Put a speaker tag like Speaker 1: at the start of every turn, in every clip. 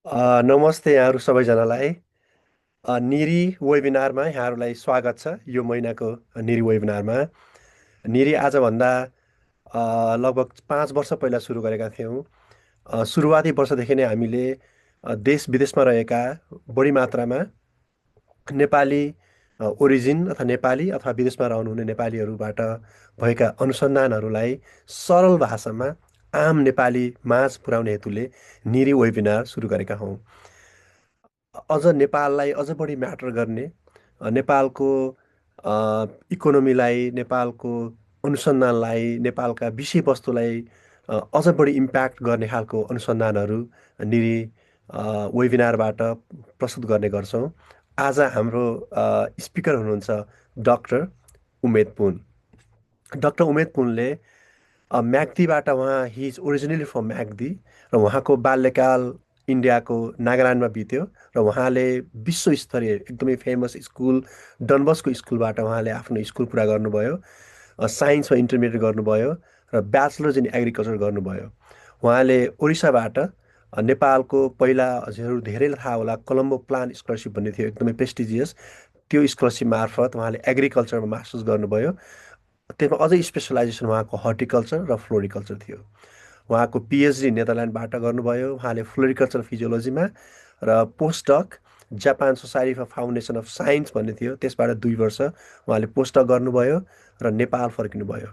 Speaker 1: नमस्ते यहाँहरू सबैजनालाई। निरी वेबिनारमा यहाँहरूलाई स्वागत छ। यो महिनाको निरी वेबिनारमा निरी आजभन्दा लगभग 5 वर्ष पहिला सुरु गरेका थियौँ। सुरुवाती वर्षदेखि नै हामीले देश विदेशमा रहेका बढी मात्रामा नेपाली ओरिजिन अथवा नेपाली अथवा विदेशमा रहनुहुने नेपालीहरूबाट भएका अनुसन्धानहरूलाई सरल भाषामा आम नेपाली माझ पुर्याउने हेतुले निरी वेबिनार सुरु गरेका हौँ। अझ नेपाललाई अझ बढी म्याटर गर्ने नेपालको इकोनोमीलाई, नेपालको अनुसन्धानलाई, नेपालका विषयवस्तुलाई अझ बढी इम्प्याक्ट गर्ने खालको अनुसन्धानहरू निरी वेबिनारबाट प्रस्तुत गर्ने गर्छौँ। आज हाम्रो स्पिकर हुनुहुन्छ डक्टर उमेद पुन। डक्टर उमेद पुनले म्याग्दीबाट he is originally from Myagdi र उहाँको बाल्यकाल इन्डियाको नागाल्यान्डमा बित्यो र उहाँले विश्वस्तरीय एकदमै फेमस स्कुल डनबस्को स्कुलबाट उहाँले आफ्नो स्कुल पुरा गर्नुभयो। साइन्समा इन्टरमिडिएट गर्नुभयो र ब्याचलर्स इन एग्रिकल्चर गर्नुभयो। उहाँले ओडिसाबाट नेपालको पहिला हजुरहरू धेरैलाई थाहा होला कोलम्बो प्लान स्कलरसिप भन्ने थियो, एकदमै प्रेस्टिजियस। त्यो स्कलरसिप मार्फत उहाँले एग्रिकल्चरमा मास्टर्स गर्नुभयो। त्यसमा अझै स्पेसलाइजेसन उहाँको हर्टिकल्चर र फ्लोरिकल्चर थियो। उहाँको पिएचडी नेदरल्यान्डबाट गर्नुभयो। उहाँले फ्लोरिकल्चर फिजियोलोजीमा र postdoc Japan society for foundation of science भन्ने थियो, त्यसबाट 2 वर्ष उहाँले पोस्टडक गर्नुभयो र नेपाल फर्किनुभयो।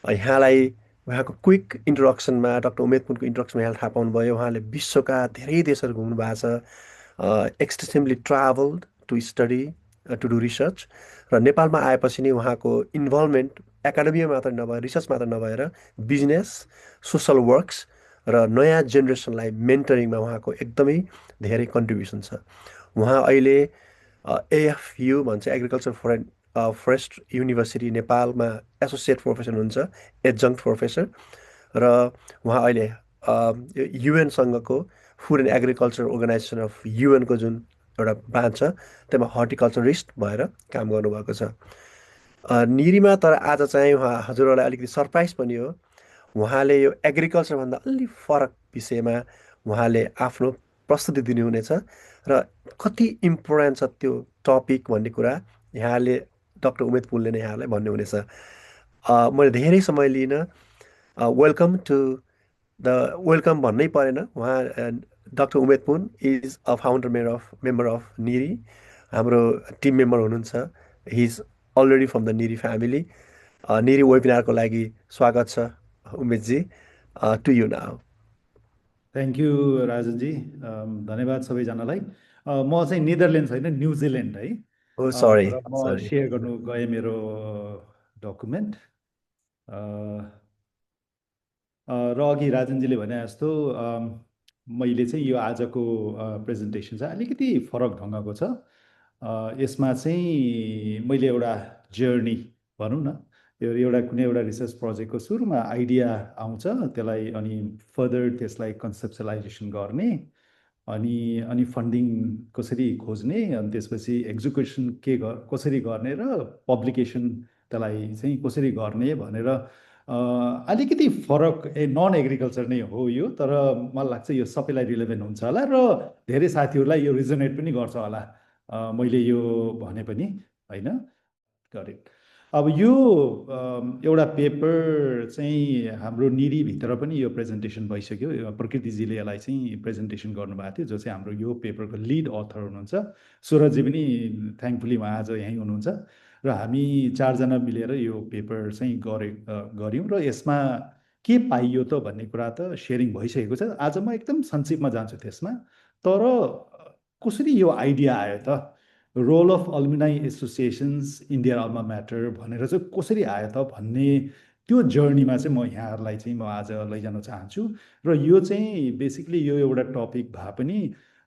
Speaker 1: यहाँलाई उहाँको क्विक इन्ट्रोडक्सनमा, डक्टर उमेद पुनको इन्ट्रोडक्सनमा यहाँले थाहा पाउनुभयो उहाँले विश्वका धेरै देशहरू घुम्नु भएको छ, extensively travelled to study to do research. र नेपालमा आएपछि नै उहाँको इन्भल्भमेन्ट एकाडेमीमा मात्र नभएर, रिसर्च मात्र नभएर, बिजनेस, सोसल वर्क्स र नयाँ जेनेरेसनलाई मेन्टरिङमा उहाँको एकदमै धेरै कन्ट्रिब्युसन छ। उहाँ अहिले एएफयु भन्छ, एग्रिकल्चर फरेस्ट युनिभर्सिटी नेपालमा एसोसिएट प्रोफेसर हुनुहुन्छ, एडजङ्क्ट प्रोफेसर। र उहाँ अहिले युएनसँगको food and agriculture organisation of युएनको जुन एउटा ब्रान्च छ त्यसमा हर्टिकल्चरिस्ट भएर काम गर्नुभएको छ। निरीमा तर आज चाहिँ उहाँ हजुरहरूलाई अलिकति सरप्राइज पनि हो। उहाँले यो एग्रिकल्चरभन्दा अलि फरक विषयमा उहाँले आफ्नो प्रस्तुति दिनुहुनेछ र कति इम्पोर्टेन्ट छ त्यो टपिक भन्ने कुरा यहाँले डक्टर उमेद पुनले नै यहाँलाई भन्नुहुनेछ। मैले धेरै समय लिन वेलकम टु द वेलकम भन्नै परेन। उहाँ doctor Umed Pun is a founder member of NIRI, हाम्रो टिम मेम्बर हुनुहुन्छ। He is already from the NIRI family. NIRI वेबिनारको लागि स्वागत छ Umedji. To you now.
Speaker 2: Thank you Rajanji, धन्यवाद सबैजनालाई। म चाहिँ नेदरल्यान्ड्स होइन, न्युजिल्यान्ड है।
Speaker 1: ओ सरी
Speaker 2: र म
Speaker 1: सरी।
Speaker 2: सेयर गर्नु गएँ मेरो डकुमेन्ट। र अघि राजनजीले भने जस्तो मैले चाहिँ यो आजको प्रेजेन्टेसन चाहिँ अलिकति फरक ढङ्गको छ। यसमा चाहिँ मैले एउटा जर्नी भनौँ न, यो एउटा कुनै एउटा रिसर्च प्रोजेक्टको सुरुमा आइडिया आउँछ, त्यसलाई अनि फर्दर त्यसलाई कन्सेप्सलाइजेसन गर्ने, अनि अनि फन्डिङ कसरी खोज्ने, अनि त्यसपछि एक्जिक्युसन कसरी गर्ने र पब्लिकेसन त्यसलाई चाहिँ कसरी गर्ने भनेर अलिकति फरक नन एग्रिकल्चर नै हो यो, तर मलाई लाग्छ यो सबैलाई रिलेभेन्ट हुन्छ होला र धेरै साथीहरूलाई यो रिजोनेट पनि गर्छ होला मैले यो भने पनि होइन। करेक्ट। अब यो एउटा पेपर चाहिँ हाम्रो निरीभित्र पनि यो प्रेजेन्टेसन भइसक्यो। प्रकृतिजीले यसलाई चाहिँ प्रेजेन्टेसन गर्नुभएको थियो, जो चाहिँ हाम्रो यो पेपरको लिड अथर हुनुहुन्छ। सुरजजी पनि थ्याङ्कफुली उहाँ आज यहीँ हुनुहुन्छ र हामी 4जना मिलेर यो पेपर चाहिँ गऱ्यौँ र यसमा के पाइयो त भन्ने कुरा त सेयरिङ भइसकेको छ। आज म एकदम संक्षिप्तमा जान्छु त्यसमा। तर कसरी यो आइडिया आयो त, role of alumni associations India alma mater भनेर चाहिँ कसरी आयो त भन्ने त्यो जर्नीमा चाहिँ म यहाँहरूलाई चाहिँ म आज लैजान चाहन्छु। र यो चाहिँ बेसिकली यो एउटा टपिक भए पनि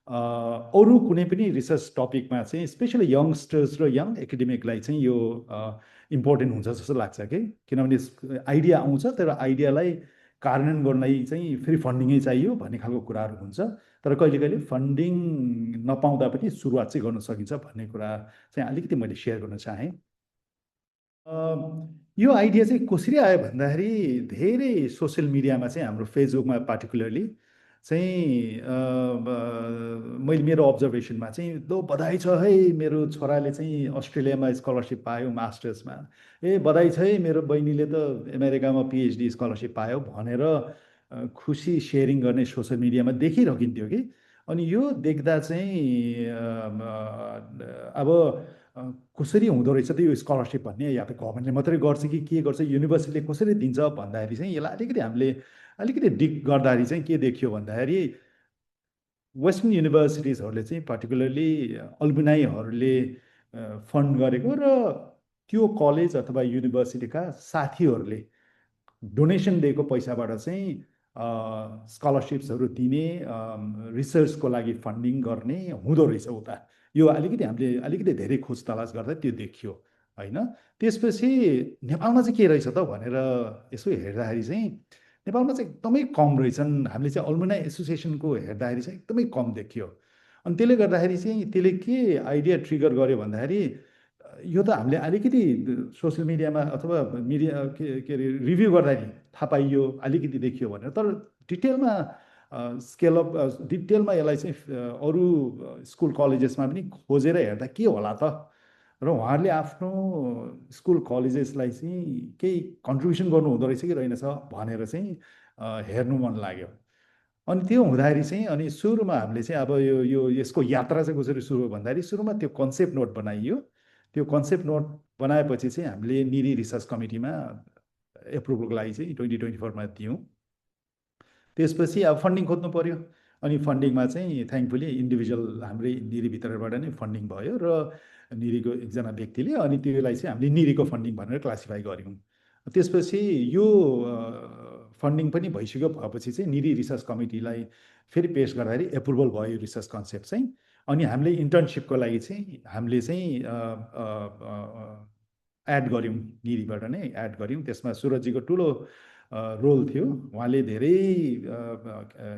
Speaker 2: अरू कुनै पनि रिसर्च टपिकमा चाहिँ स्पेसली यङ्स्टर्स र यङ एकाडेमिकलाई चाहिँ यो इम्पोर्टेन्ट हुन्छ जस्तो लाग्छ कि, किनभने आइडिया आउँछ तर आइडियालाई कार्यान्वयन गर्नलाई चाहिँ फेरि फन्डिङै चाहियो भन्ने खालको कुराहरू हुन्छ। तर कहिले कहिले फन्डिङ नपाउँदा पनि सुरुवात चाहिँ गर्न सकिन्छ भन्ने कुरा चाहिँ अलिकति मैले सेयर गर्न चाहेँ। यो आइडिया चाहिँ कसरी आयो भन्दाखेरि धेरै सोसियल मिडियामा चाहिँ हाम्रो फेसबुकमा पार्टिकुलरली चाहिँ मैले मेरो अब्जर्भेसनमा चाहिँ लो बधाई छ है मेरो छोराले चाहिँ अस्ट्रेलियामा स्कलरसिप पायो मास्टर्समा, ए बधाई छ है मेरो बहिनीले त अमेरिकामा पिएचडी स्कलरसिप पायो भनेर खुसी सेयरिङ गर्ने सोसियल मिडियामा देखिरहन्थ्यो कि। अनि यो देख्दा चाहिँ अब कसरी हुँदो रहेछ त यो स्कलरसिप भन्ने, या त गभर्मेन्टले मात्रै गर्छ कि के गर्छ, युनिभर्सिटीले कसरी दिन्छ भन्दाखेरि चाहिँ यसलाई अलिकति हामीले अलिकति डिग गर्दाखेरि चाहिँ के देखियो भन्दाखेरि वेस्टर्न युनिभर्सिटिजहरूले चाहिँ पर्टिकुलरली अल्मुनाईहरूले फन्ड गरेको र त्यो कलेज अथवा युनिभर्सिटीका साथीहरूले डोनेसन दिएको पैसाबाट चाहिँ स्कलरसिप्सहरू दिने, रिसर्चको लागि फन्डिङ गर्ने हुँदो रहेछ उता। यो अलिकति हामीले अलिकति धेरै खोज तलास गर्दा त्यो देखियो होइन। त्यसपछि नेपालमा चाहिँ के रहेछ त भनेर यसो हेर्दाखेरि चाहिँ नेपालमा चाहिँ एकदमै कम रहेछन्। हामीले चाहिँ अल्मुनाई एसोसिएसनको हेर्दाखेरि चाहिँ एकदमै कम देखियो। अनि त्यसले गर्दाखेरि चाहिँ त्यसले के आइडिया ट्रिगर गर्यो भन्दाखेरि यो त हामीले अलिकति सोसियल मिडियामा अथवा मिडिया के अरे रिभ्यू गर्दाखेरि थाहा पाइयो, अलिकति देखियो भनेर, तर डिटेलमा स्केलअप डिटेलमा यसलाई चाहिँ अरू स्कुल कलेजेसमा पनि खोजेर हेर्दा के होला त, र उहाँहरूले आफ्नो स्कुल कलेजेसलाई चाहिँ केही कन्ट्रिब्युसन गर्नु हुँदो रहेछ कि रहेनछ भनेर चाहिँ हेर्नु मन लाग्यो। अनि त्यो हुँदाखेरि चाहिँ अनि सुरुमा हामीले चाहिँ अब यो यो यसको यात्रा चाहिँ कसरी सुरु भयो भन्दाखेरि सुरुमा त्यो कन्सेप्ट नोट बनाइयो। त्यो कन्सेप्ट नोट बनाएपछि चाहिँ हामीले निरी रिसर्च कमिटीमा एप्रुभलको लागि चाहिँ 2024मा दियौँ। त्यसपछि अब फन्डिङ खोज्नु पर्यो। अनि फन्डिङमा चाहिँ थ्याङ्कफुली इन्डिभिजुअल हाम्रै निरीभित्रबाट नै फन्डिङ भयो र निरीको एकजना व्यक्तिले अनि त्यसलाई चाहिँ हामीले निरीको फन्डिङ भनेर क्लासिफाई गऱ्यौँ। त्यसपछि यो फन्डिङ पनि भइसक्यो भएपछि चाहिँ निरी रिसर्च कमिटीलाई फेरि पेस गर्दाखेरि एप्रुभल भयो यो रिसर्च कन्सेप्ट चाहिँ। अनि हामीले इन्टर्नसिपको लागि चाहिँ हामीले चाहिँ एड गऱ्यौँ, निरीबाट नै एड गऱ्यौँ। त्यसमा सुरजीको ठुलो रोल थियो। उहाँले धेरै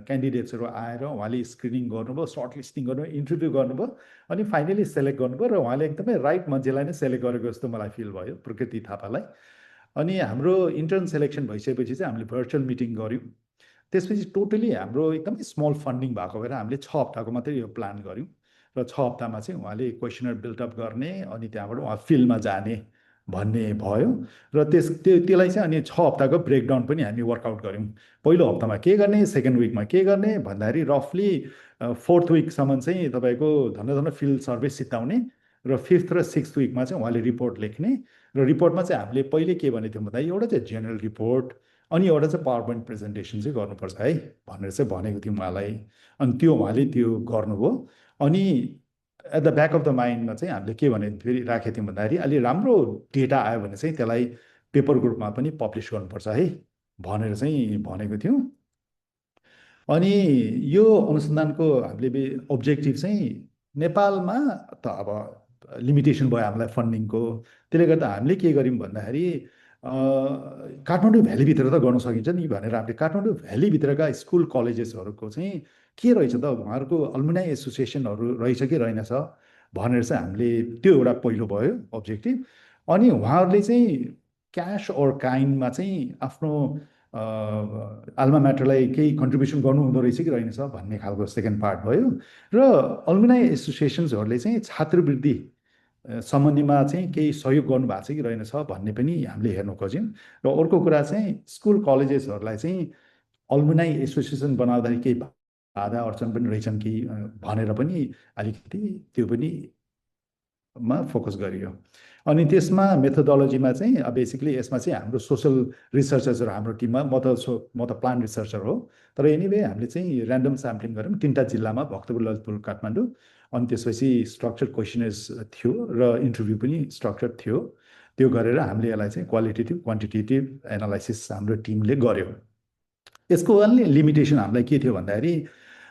Speaker 2: क्यान्डिडेट्सहरू आएर उहाँले स्क्रिनिङ गर्नुभयो, सर्ट लिस्टिङ गर्नुभयो, इन्टरभ्यू गर्नुभयो, अनि फाइनली सेलेक्ट गर्नुभयो। र उहाँले एकदमै राइट मान्छेलाई नै सेलेक्ट गरेको जस्तो मलाई फिल भयो, प्रकृति थापालाई। अनि हाम्रो इन्टर्न सेलेक्सन भइसकेपछि चाहिँ हामीले भर्चुअल मिटिङ गऱ्यौँ। त्यसपछि टोटली हाम्रो एकदमै स्मल फन्डिङ भएको भएर हामीले 6 हप्ताको मात्रै यो प्लान गऱ्यौँ। र 6 हप्तामा चाहिँ उहाँले क्वेसनर बिल्डअप गर्ने अनि त्यहाँबाट उहाँ फिल्डमा जाने भन्ने भयो। र त्यसलाई चाहिँ अनि 6 हप्ताको ब्रेकडाउन पनि हामी वर्कआउट गऱ्यौँ। पहिलो हप्तामा के गर्ने, सेकेन्ड विकमा के गर्ने भन्दाखेरि रफली 4th विकसम्म चाहिँ तपाईँको धन्न फिल्ड सर्भिस सिद्धाउने, र 5th र 6th विकमा चाहिँ उहाँले रिपोर्ट लेख्ने। र रिपोर्टमा चाहिँ हामीले पहिले के भनेको थियौँ भन्दा एउटा चाहिँ जेनरल रिपोर्ट अनि एउटा चाहिँ पावर पोइन्ट प्रेजेन्टेसन चाहिँ गर्नुपर्छ है भनेर चाहिँ भनेको थियौँ उहाँलाई। अनि त्यो उहाँले त्यो गर्नुभयो। अनि at the back of the माइन्डमा चाहिँ हामीले के भने फेरि राखेको थियौँ भन्दाखेरि अलि राम्रो डेटा आयो भने चाहिँ त्यसलाई पेपर ग्रुपमा पनि पब्लिस गर्नुपर्छ है भनेर चाहिँ भनेको थियौँ। अनि यो अनुसन्धानको हामीले अब्जेक्टिभ चाहिँ नेपालमा त अब लिमिटेसन भयो हामीलाई फन्डिङको। त्यसले गर्दा हामीले के गर्यौँ भन्दाखेरि काठमाडौँ भ्यालीभित्र त गर्न सकिन्छ नि भनेर हामीले काठमाडौँ भ्यालीभित्रका स्कुल कलेजेसहरूको चाहिँ के रहेछ त, उहाँहरूको अल्मुनाई एसोसिएसनहरू रहेछ कि रहेनछ भनेर चाहिँ हामीले त्यो एउटा पहिलो भयो अब्जेक्टिभ। अनि उहाँहरूले चाहिँ क्यास और काइन्डमा चाहिँ आफ्नो आल्मा म्याटरलाई केही कन्ट्रिब्युसन गर्नु हुँदो रहेछ कि रहेनछ भन्ने खालको सेकेन्ड पार्ट भयो। र अल्मुनाई एसोसिएसन्सहरूले चाहिँ छात्रवृत्ति सम्बन्धीमा चाहिँ केही सहयोग गर्नु भएको छ कि रहेनछ भन्ने पनि हामीले हेर्नु खोज्यौँ। र अर्को कुरा चाहिँ स्कुल कलेजेसहरूलाई चाहिँ अल्मुनाई एसोसिएसन बनाउँदाखेरि केही बाधा अडचन पनि रहेछन् कि भनेर पनि अलिकति त्यो पनि मा फोकस गरियो। अनि त्यसमा मेथोडोलोजीमा चाहिँ बेसिकली यसमा चाहिँ हाम्रो सोसल रिसर्चर्सहरू हाम्रो टिममा, म त प्लान रिसर्चर हो, तर एनिवे हामीले चाहिँ ऱ्यान्डम स्याम्पलिङ गऱ्यौँ 3टा जिल्लामा, भक्तपुर, ललितपुर, काठमाडौँ। अनि त्यसपछि स्ट्रक्चर क्वेसनर्स थियो र इन्टरभ्यू पनि स्ट्रक्चर थियो। त्यो गरेर हामीले यसलाई चाहिँ क्वालिटेटिभ क्वान्टिटेटिभ एनालाइसिस हाम्रो टिमले गर्यो। यसको अन्य लिमिटेसन हामीलाई के थियो भन्दाखेरि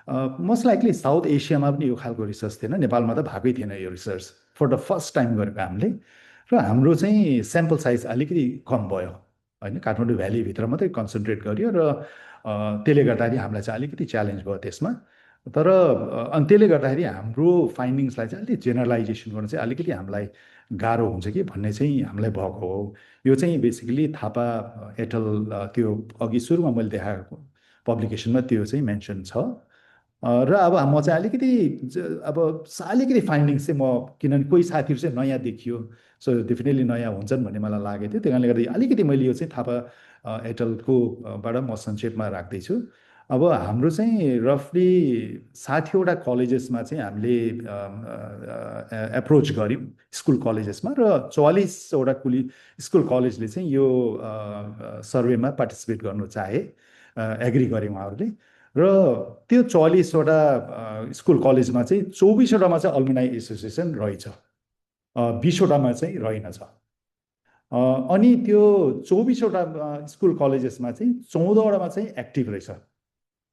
Speaker 2: मोस्ट लाइकली साउथ एसियामा पनि यो खालको रिसर्च थिएन, नेपालमा त भएकै थिएन यो research, for the first time गरेको हामीले। र हाम्रो चाहिँ स्याम्पल साइज अलिकति कम भयो होइन, काठमाडौँ भ्यालीभित्र मात्रै कन्सन्ट्रेट गरियो। र त्यसले गर्दाखेरि हामीलाई चाहिँ अलिकति च्यालेन्ज भयो त्यसमा। तर अनि त्यसले गर्दाखेरि हाम्रो फाइन्डिङ्सलाई चाहिँ अलिकति जेनरलाइजेसन गर्नु चाहिँ अलिकति हामीलाई गाह्रो हुन्छ कि भन्ने चाहिँ हामीलाई भएको हो। यो चाहिँ बेसिकली थापा एटल त्यो अघि सुरुमा मैले देखाएको पब्लिकेसनमा त्यो चाहिँ मेन्सन छ। र अब म चाहिँ अलिकति अब अलिकति फाइन्डिङ्स चाहिँ म, किनभने कोही साथीहरू चाहिँ नयाँ देखियो, सो डेफिनेटली नयाँ हुन्छन् भन्ने मलाई लागेको थियो, त्यही कारणले गर्दा अलिकति मैले यो चाहिँ थापा एटलको बाट म संक्षेपमा राख्दैछु। अब हाम्रो चाहिँ रफली 60वटा कलेजेसमा चाहिँ हामीले एप्रोच गऱ्यौँ, स्कुल कलेजेसमा, र 44वटा स्कुल कलेजले चाहिँ यो सर्वेमा पार्टिसिपेट गर्नु चाहे, एग्री गरे उहाँहरूले। र त्यो 44वटा स्कुल कलेजमा चाहिँ 24वटामा चाहिँ अल्मुनाई एसोसिएसन रहेछ, 20वटामा चाहिँ रहेनछ। अनि त्यो 24वटा स्कुल कलेजेसमा चाहिँ 14वटामा चाहिँ एक्टिभ रहेछ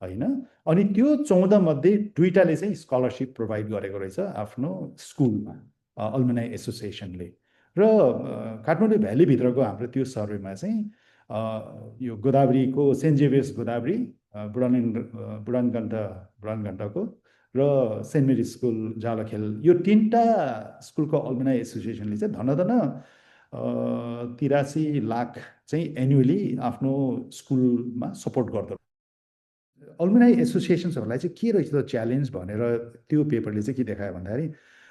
Speaker 2: होइन। अनि त्यो 14 मध्ये 2टाले चाहिँ स्कलरसिप प्रोभाइड गरेको रहेछ आफ्नो स्कुलमा, अल्मुनाई एसोसिएसनले। र काठमाडौँ भ्यालीभित्रको हाम्रो त्यो सर्वेमा चाहिँ यो गोदावरीको सेन्ट जेभियर्स गोदावरी, बुढानगण्डको र सेन्ट मेरी स्कुल जालखेल, यो 3टा स्कुलको अल्मुनाई एसोसिएसनले चाहिँ धनधन 83 लाख चाहिँ एनुअली आफ्नो स्कुलमा सपोर्ट गर्दो। अल्मुनाई एसोसिएसन्सहरूलाई चाहिँ के रहेछ त च्यालेन्ज भनेर त्यो पेपरले चाहिँ के देखायो भन्दाखेरि,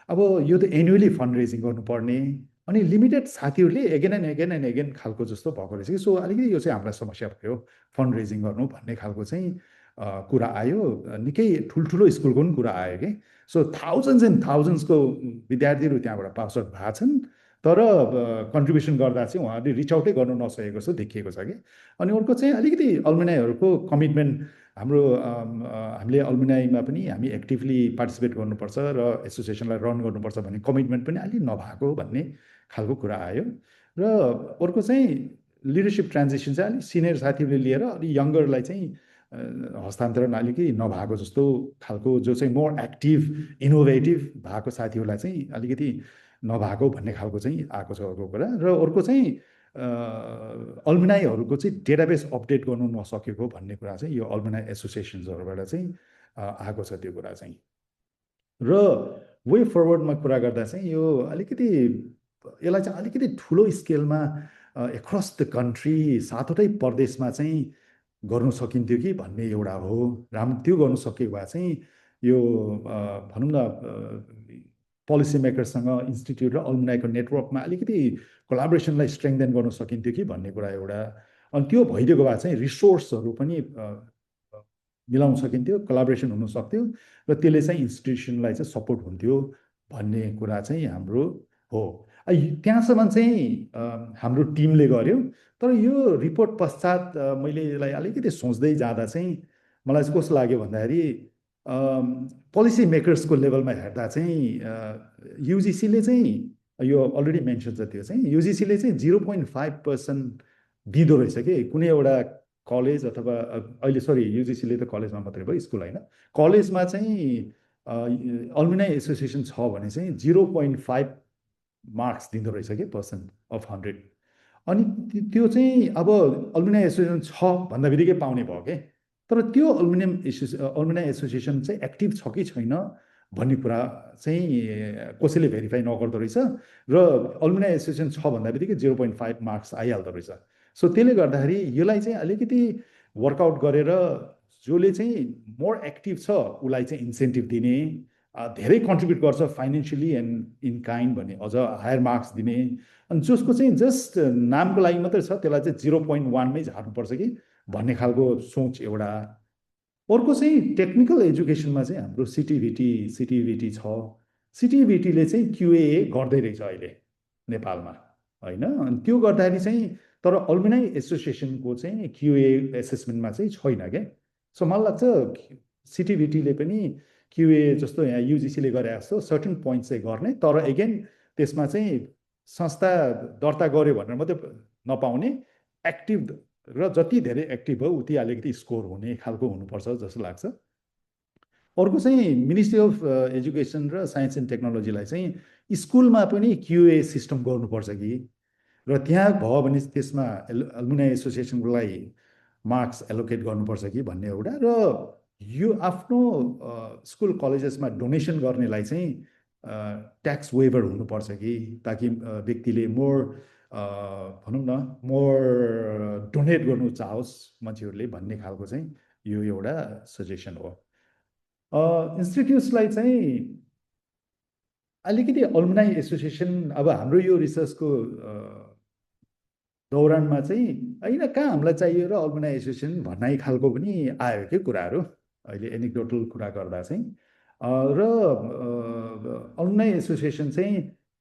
Speaker 2: अब यो त एनुअली फन्ड रेजिङ गर्नुपर्ने, अनि लिमिटेड साथीहरूले एगेन एन्ड एगेन खालको जस्तो भएको रहेछ कि। सो अलिकति यो चाहिँ हामीलाई समस्या भयो फन्ड रेजिङ गर्नु भन्ने खालको चाहिँ कुरा आयो। निकै ठुल्ठुलो स्कुलको पनि कुरा आयो कि। सो थाउजन्ड्स एन्ड थाउजन्ड्सको विद्यार्थीहरू त्यहाँबाट पास आउट भएको छन्, तर कन्ट्रिब्युसन गर्दा चाहिँ उहाँहरूले रिच आउटै गर्नु नसकेको जस्तो देखिएको छ कि। अनि अर्को चाहिँ अलिकति अल्मुनाईहरूको कमिटमेन्ट, हामीले अल्मुनाईमा पनि हामी एक्टिभली पार्टिसिपेट गर्नुपर्छ र एसोसिएसनलाई रन गर्नुपर्छ भन्ने कमिटमेन्ट पनि अलिक नभएको भन्ने खालको कुरा आयो। र अर्को चाहिँ लिडरसिप ट्रान्जिसन चाहिँ अलिक सिनियर साथीहरूले लिएर अलिक यङ्गरलाई चाहिँ हस्तान्तरण अलिकति नभएको जस्तो खालको, जो चाहिँ मोर एक्टिभ इनोभेटिभ भएको साथीहरूलाई चाहिँ अलिकति नभएको भन्ने खालको चाहिँ आएको छ अर्को कुरा। र अर्को चाहिँ अल्मुनाईहरूको चाहिँ डेटाबेस अपडेट गर्नु नसकेको भन्ने कुरा चाहिँ यो अल्मुनाई एसोसिएसन्सहरूबाट चाहिँ आएको छ त्यो कुरा चाहिँ। र वे फरवर्डमा कुरा गर्दा चाहिँ यो अलिकति, यसलाई चाहिँ अलिकति ठुलो स्केलमा एक्रस द कन्ट्री 7वटै प्रदेशमा चाहिँ गर्नु सकिन्थ्यो कि भन्ने एउटा हो। त्यो गर्नु सकेको भए चाहिँ यो भनौँ न पोलिसी मेकरसँग इन्स्टिट्युट र अल्मुनाईको नेटवर्कमा अलिकति कोलाबोरेसनलाई स्ट्रेङ्थेन गर्न सकिन्थ्यो कि भन्ने कुरा एउटा। अनि त्यो भइदिएको भए चाहिँ रिसोर्सहरू पनि मिलाउन सकिन्थ्यो, कोलाबोरेसन हुन सक्थ्यो, र त्यसले चाहिँ इन्स्टिट्युसनलाई चाहिँ सपोर्ट हुन्थ्यो भन्ने कुरा चाहिँ हाम्रो हो। त्यहाँसम्म चाहिँ हाम्रो टिमले गर्यो। तर यो रिपोर्ट पश्चात मैले यसलाई अलिकति सोच्दै जाँदा चाहिँ मलाई चाहिँ कस्तो लाग्यो भन्दाखेरि, पोलिसी मेकर्सको लेभलमा हेर्दा चाहिँ युजिसीले चाहिँ, यो अलरेडी मेन्सन छ, त्यो चाहिँ युजिसीले चाहिँ 0.5% दिँदो रहेछ कि कुनै एउटा कलेज अथवा अहिले युजिसीले त कलेजमा मात्रै भयो, स्कुल होइन, कलेजमा चाहिँ अल्मुनाई एसोसिएसन छ भने चाहिँ 0.5 मार्क्स दिँदो रहेछ कि पर्सेन्ट अफ 100। अनि त्यो चाहिँ अब अल्मुनाई एसोसिएसन छ भन्दा बित्तिकै पाउने भयो कि। तर त्यो अल्मुनाई एसोसिएसन चाहिँ एक्टिभ छ कि छैन भन्ने कुरा चाहिँ कसैले भेरिफाई नगर्दो रहेछ, र अल्मुनाई एसोसिएसन छ भन्दा बित्तिकै 0.5 मार्क्स आइहाल्दो रहेछ। सो त्यसले गर्दाखेरि यसलाई चाहिँ अलिकति वर्कआउट गरेर जसले चाहिँ मोर एक्टिभ छ उसलाई चाहिँ इन्सेन्टिभ दिने, धेरै कन्ट्रिब्युट गर्छ फाइनेन्सियली एन्ड इन काइन्ड भने अझ हायर मार्क्स दिने। अनि जसको चाहिँ जस्ट नामको लागि मात्रै छ त्यसलाई चाहिँ 0.1मै झार्नुपर्छ कि भन्ने खालको सोच एउटा। अर्को चाहिँ टेक्निकल एजुकेसनमा चाहिँ हाम्रो सिटिभिटी छ। सिटिभिटीले चाहिँ क्युए गर्दै रहेछ अहिले नेपालमा होइन। अनि त्यो गर्दाखेरि चाहिँ, तर अल्मुनाई एसोसिएसनको चाहिँ क्युए एसेसमेन्टमा चाहिँ छैन क्या। सो मलाई लाग्छ सिटिभिटीले पनि क्युए जस्तो यहाँ युजिसीले गरे जस्तो सर्टेन पोइन्ट चाहिँ गर्ने, तर एगेन त्यसमा चाहिँ संस्था दर्ता गर्यो भनेर मात्रै नपाउने, एक्टिभ र जति धेरै एक्टिभ हो उति अलिकति स्कोर हुने खालको हुनुपर्छ जस्तो लाग्छ। अर्को चाहिँ मिनिस्ट्री अफ एजुकेसन र साइन्स एन्ड टेक्नोलोजीलाई चाहिँ स्कुलमा पनि क्युए सिस्टम गर्नुपर्छ कि, र त्यहाँ भयो भने त्यसमा अल्मुनाई एसोसिएसनकोलाई मार्क्स एलोकेट गर्नुपर्छ कि भन्ने एउटा। र यो आफ्नो स्कुल कलेजेसमा डोनेसन गर्नेलाई चाहिँ ट्याक्स वेभर हुनुपर्छ कि, ताकि व्यक्तिले मोर भनौँ न मोर डोनेट गर्नु चाहोस् मान्छेहरूले भन्ने खालको चाहिँ यो एउटा सजेसन हो। इन्स्टिट्युट्सलाई चाहिँ अलिकति अल्मुनाई एसोसिएसन, अब हाम्रो यो रिसर्चको दौरानमा चाहिँ होइन कहाँ हामीलाई चाहियो र अल्मुनाई एसोसिएसन भन्ने खालको पनि आयो के कुराहरू, अहिले एनेक्डोटल कुरा गर्दा चाहिँ र अल्मुनाई एसोसिएसन चाहिँ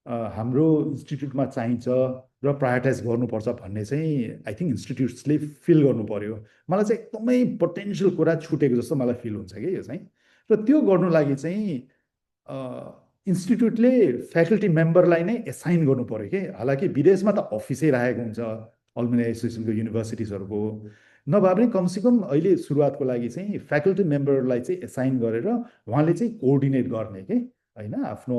Speaker 2: हाम्रो इन्स्टिट्युटमा चाहिन्छ र प्रायोरिटाइज गर्नुपर्छ भन्ने चाहिँ आई थिङ्क इन्स्टिट्युट्सले फिल गर्नु पर्यो। मलाई चाहिँ एकदमै पोटेन्सियल कुरा छुटेको जस्तो मलाई फिल हुन्छ कि यो चाहिँ। र त्यो गर्नु लागि चाहिँ इन्स्टिट्युटले फ्याकल्टी मेम्बरलाई नै एसाइन गर्नु पर्यो कि। हालाकि विदेशमा त अफिसै राखेको हुन्छ अल्मुनाई एसोसिएसनको, युनिभर्सिटिजहरूको, नभए पनि कमसेकम अहिले सुरुवातको लागि चाहिँ फ्याकल्टी मेम्बरलाई चाहिँ एसाइन गरेर उहाँले चाहिँ कोअर्डिनेट गर्ने कि होइन, आफ्नो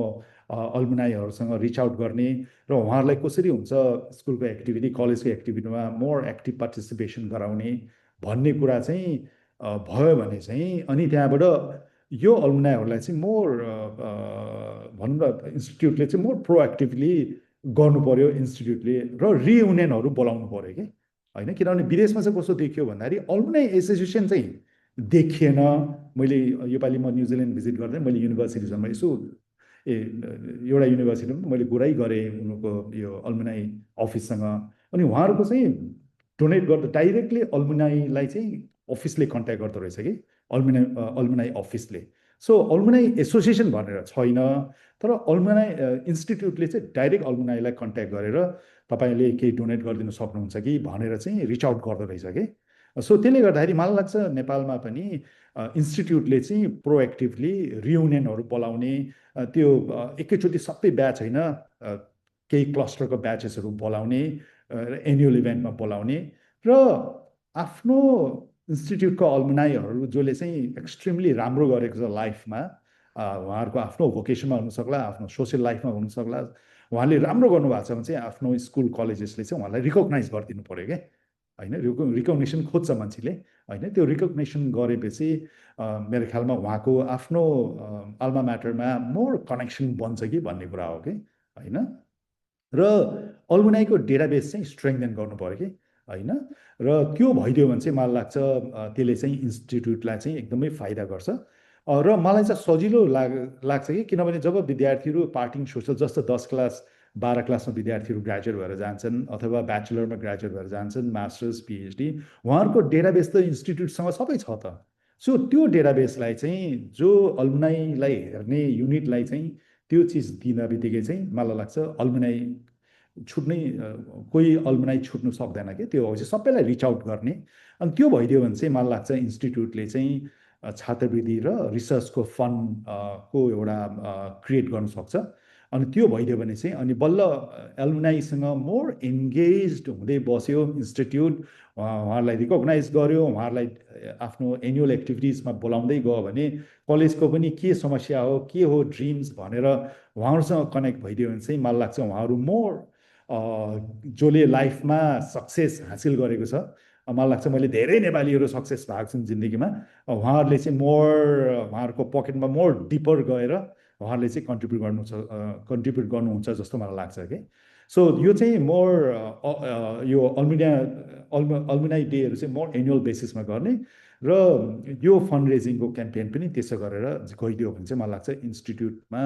Speaker 2: अल्मुनाईहरूसँग रिच आउट गर्ने र उहाँहरूलाई कसरी हुन्छ स्कुलको एक्टिभिटी, कलेजको एक्टिभिटीमा मोर एक्टिभ पार्टिसिपेसन गराउने भन्ने कुरा चाहिँ भयो भने चाहिँ अनि त्यहाँबाट यो अल्मुनाईहरूलाई चाहिँ मोर भनौँ न इन्स्टिट्युटले चाहिँ मोर प्रोएक्टिभली गर्नु पर्यो इन्स्टिट्युटले, र रियुनियनहरू बोलाउनु पर्यो कि होइन। किनभने विदेशमा चाहिँ कस्तो देखियो भन्दाखेरि अल्मुनाई एसोसिएसन चाहिँ देखिएन। मैले योपालि म न्युजिल्यान्ड भिजिट गर्दै मैले युनिभर्सिटिजमा यसो एउटा युनिभर्सिटीमा मैले कुरै गरेँ उनीहरूको यो अल्मुनाई अफिससँग, अनि उहाँहरूको चाहिँ डोनेट गर्दा डाइरेक्टली अल्मुनाईलाई चाहिँ अफिसले कन्ट्याक्ट गर्दो रहेछ कि, अल्मुनाई अफिसले। सो अल्मुनाई एसोसिएसन भनेर छैन, तर अल्मुनाई इन्स्टिट्युटले चाहिँ डाइरेक्ट अल्मुनाईलाई कन्ट्याक्ट गरेर तपाईँले केही डोनेट गरिदिनु सक्नुहुन्छ कि भनेर चाहिँ रिच आउट गर्दो रहेछ कि। सो त्यसले गर्दाखेरि मलाई लाग्छ नेपालमा पनि इन्स्टिट्युटले चाहिँ प्रोएक्टिभली रियुनियनहरू बोलाउने, त्यो एकैचोटि सबै ब्याच होइन, केही क्लस्टरको ब्याचेसहरू बोलाउने, एनुअल इभेन्टमा बोलाउने, र आफ्नो इन्स्टिट्युटको अल्मुनाईहरू जसले चाहिँ एक्सट्रिमली राम्रो गरेको छ लाइफमा, उहाँहरूको आफ्नो भोकेसनमा हुनसक्ला, आफ्नो सोसियल लाइफमा हुनसक्ला, उहाँले राम्रो गर्नुभएको छ भने चाहिँ आफ्नो स्कुल कलेजेसले चाहिँ उहाँलाई रिकगनाइज गरिदिनु पऱ्यो क्या होइन। रिकग्नेसन खोज्छ मान्छेले होइन, त्यो रिकग्नेसन गरेपछि मेरो ख्यालमा उहाँको आफ्नो अल्मा म्याटरमा मोर कनेक्सन बन्छ कि भन्ने कुरा हो कि होइन। र अल्मुनाईको डेटाबेस चाहिँ स्ट्रेङ्थन गर्नु पऱ्यो कि होइन, र त्यो भइदियो भने चाहिँ मलाई लाग्छ त्यसले चाहिँ इन्स्टिट्युटलाई चाहिँ एकदमै फाइदा गर्छ। र मलाई चाहिँ सजिलो लाग्छ कि, किनभने जब विद्यार्थीहरू पार्टिङ सोसल, जस्तो 10 क्लास 12 क्लासमा विद्यार्थीहरू ग्रेजुएट भएर जान्छन् अथवा ब्याचलरमा ग्रेजुएट भएर जान्छन्, मास्टर्स पिएचडी, उहाँहरूको डेटाबेस त इन्स्टिट्युटसँग सबै छ त। सो त्यो डेटाबेसलाई चाहिँ जो अल्मुनाईलाई हेर्ने युनिटलाई चाहिँ त्यो चिज दिन बित्तिकै चाहिँ मलाई लाग्छ अल्मुनाई छुट्नै, कोही अल्मुनाई छुट्नु सक्दैन कि। त्यो हो चाहिँ सबैलाई रिच आउट गर्ने, अनि त्यो भइदियो भने चाहिँ मलाई लाग्छ इन्स्टिट्युटले चाहिँ छात्रवृत्ति र रिसर्चको फन्ड को एउटा क्रिएट गर्न सक्छ। अनि त्यो भइदियो भने चाहिँ अनि बल्ल एल्मुनाईसँग मोर इन्गेज हुँदै बस्यो इन्स्टिट्युट, उहाँहरूलाई रिकगनाइज गर्यो, उहाँहरूलाई आफ्नो एनुअल एक्टिभिटिजमा बोलाउँदै गयो भने कलेजको पनि के समस्या हो, के हो ड्रिम्स भनेर उहाँहरूसँग कनेक्ट भइदियो भने चाहिँ मलाई लाग्छ उहाँहरू मोर जसले लाइफमा सक्सेस हासिल गरेको छ, मलाई लाग्छ मैले धेरै नेपालीहरू सक्सेस भएको छन् जिन्दगीमा, उहाँहरूले चाहिँ मोर उहाँहरूको पकेटमा मोर डिपर गएर उहाँहरूले चाहिँ कन्ट्रिब्युट गर्नुहुन्छ जस्तो मलाई लाग्छ कि। सो यो चाहिँ मोर यो अल्मुनाई डेहरू चाहिँ मोर एनुअल बेसिसमा गर्ने, र यो फन्ड रेजिङको क्याम्पेन पनि त्यसो गरेर गइदियो भने चाहिँ मलाई लाग्छ इन्स्टिट्युटमा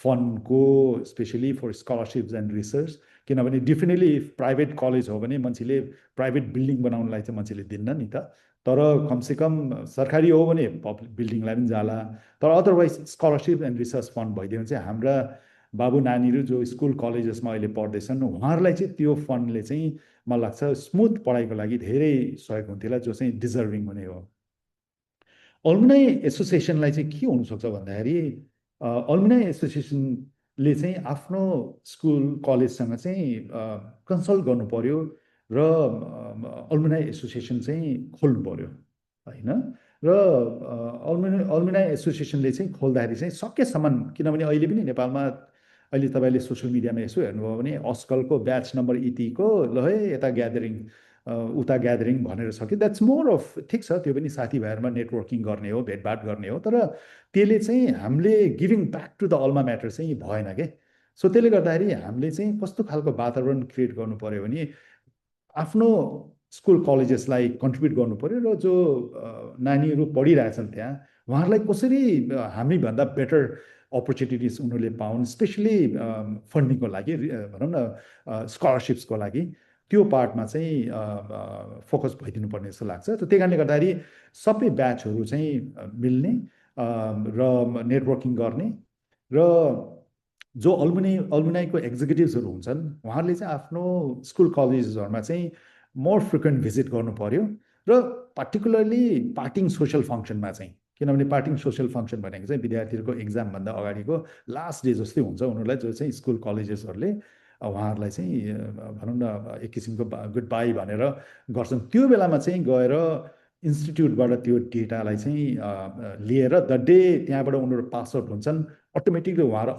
Speaker 2: फन्डको specially for scholarships and research, किनभने डेफिनेटली प्राइभेट कलेज हो भने मान्छेले प्राइभेट बिल्डिङ बनाउनलाई चाहिँ मान्छेले दिन्न नि त, तर कमसेकम सरकारी हो भने पब्लिक बिल्डिङलाई पनि जाला। तर otherwise scholarship and research fund भइदियो भने चाहिँ हाम्रा बाबु नानीहरू जो स्कुल कलेजेसमा अहिले पढ्दैछन् उहाँहरूलाई चाहिँ त्यो फन्डले चाहिँ मलाई लाग्छ स्मुथ पढाइको लागि धेरै सहयोग हुन्थ्यो जो चाहिँ डिजर्भिङ हुने हो। अल्मुनाई एसोसिएसनलाई चाहिँ के हुनसक्छ भन्दाखेरि अल्मुनाई एसोसिएसनले चाहिँ आफ्नो स्कुल कलेजसँग चाहिँ कन्सल्ट गर्नु पर्यो र अल्मुनाई एसोसिएसन चाहिँ खोल्नु पर्यो होइन। र अल्मुनाई एसोसिएसनले चाहिँ खोल्दाखेरि चाहिँ सकेसम्म, किनभने अहिले पनि नेपालमा अहिले तपाईँले सोसियल मिडियामा यसो हेर्नुभयो भने आजकलको ब्याच नम्बर यतिको ल है यता ग्यादरिङ उता ग्यादरिङ भनेर छ कि द्याट्स मोर अफ ठिक छ, त्यो पनि साथीभाइहरूमा नेटवर्किङ गर्ने हो, भेटभाट गर्ने हो, तर त्यसले चाहिँ हामीले giving back to the alma mater चाहिँ भएन क्या। सो त्यसले गर्दाखेरि हामीले चाहिँ कस्तो खालको वातावरण क्रिएट गर्नु पर्यो भने आफ्नो स्कुल कलेजेसलाई कन्ट्रिब्युट गर्नु पर्यो र जो नानीहरू पढिरहेछन् त्यहाँ उहाँहरूलाई कसरी हामीभन्दा बेटर अपर्च्युनिटिज उनीहरूले पाउन्, स्पेसली फन्डिङको लागि, भनौँ न स्कलरसिप्सको लागि, त्यो पार्टमा चाहिँ फोकस भइदिनु पर्ने जस्तो लाग्छ। त त्यही कारणले गर्दाखेरि सबै ब्याचहरू चाहिँ मिल्ने र नेटवर्किङ गर्ने र जो अल्मुनाईको एक्जिक्युटिभ्सहरू हुन्छन् उहाँहरूले चाहिँ आफ्नो स्कुल कलेजेसहरूमा चाहिँ मोर फ्रिक्वेन्ट भिजिट गर्नु पर्यो र पार्टिकुलरली पार्टिङ सोसल फङ्सनमा चाहिँ, किनभने पार्टिङ सोसल फङ्सन भनेको चाहिँ विद्यार्थीहरूको एक्जामभन्दा अगाडिको लास्ट डे जस्तै हुन्छ उनीहरूलाई, जो चाहिँ स्कुल कलेजेसहरूले उहाँहरूलाई चाहिँ भनौँ न एक किसिमको गुड बाई भनेर गर्छन्। त्यो बेलामा चाहिँ गएर इन्स्टिट्युटबाट त्यो डेटालाई चाहिँ लिएर द डे त्यहाँबाट उनीहरू पास आउट हुन्छन्, अटोमेटिकली उहाँहरू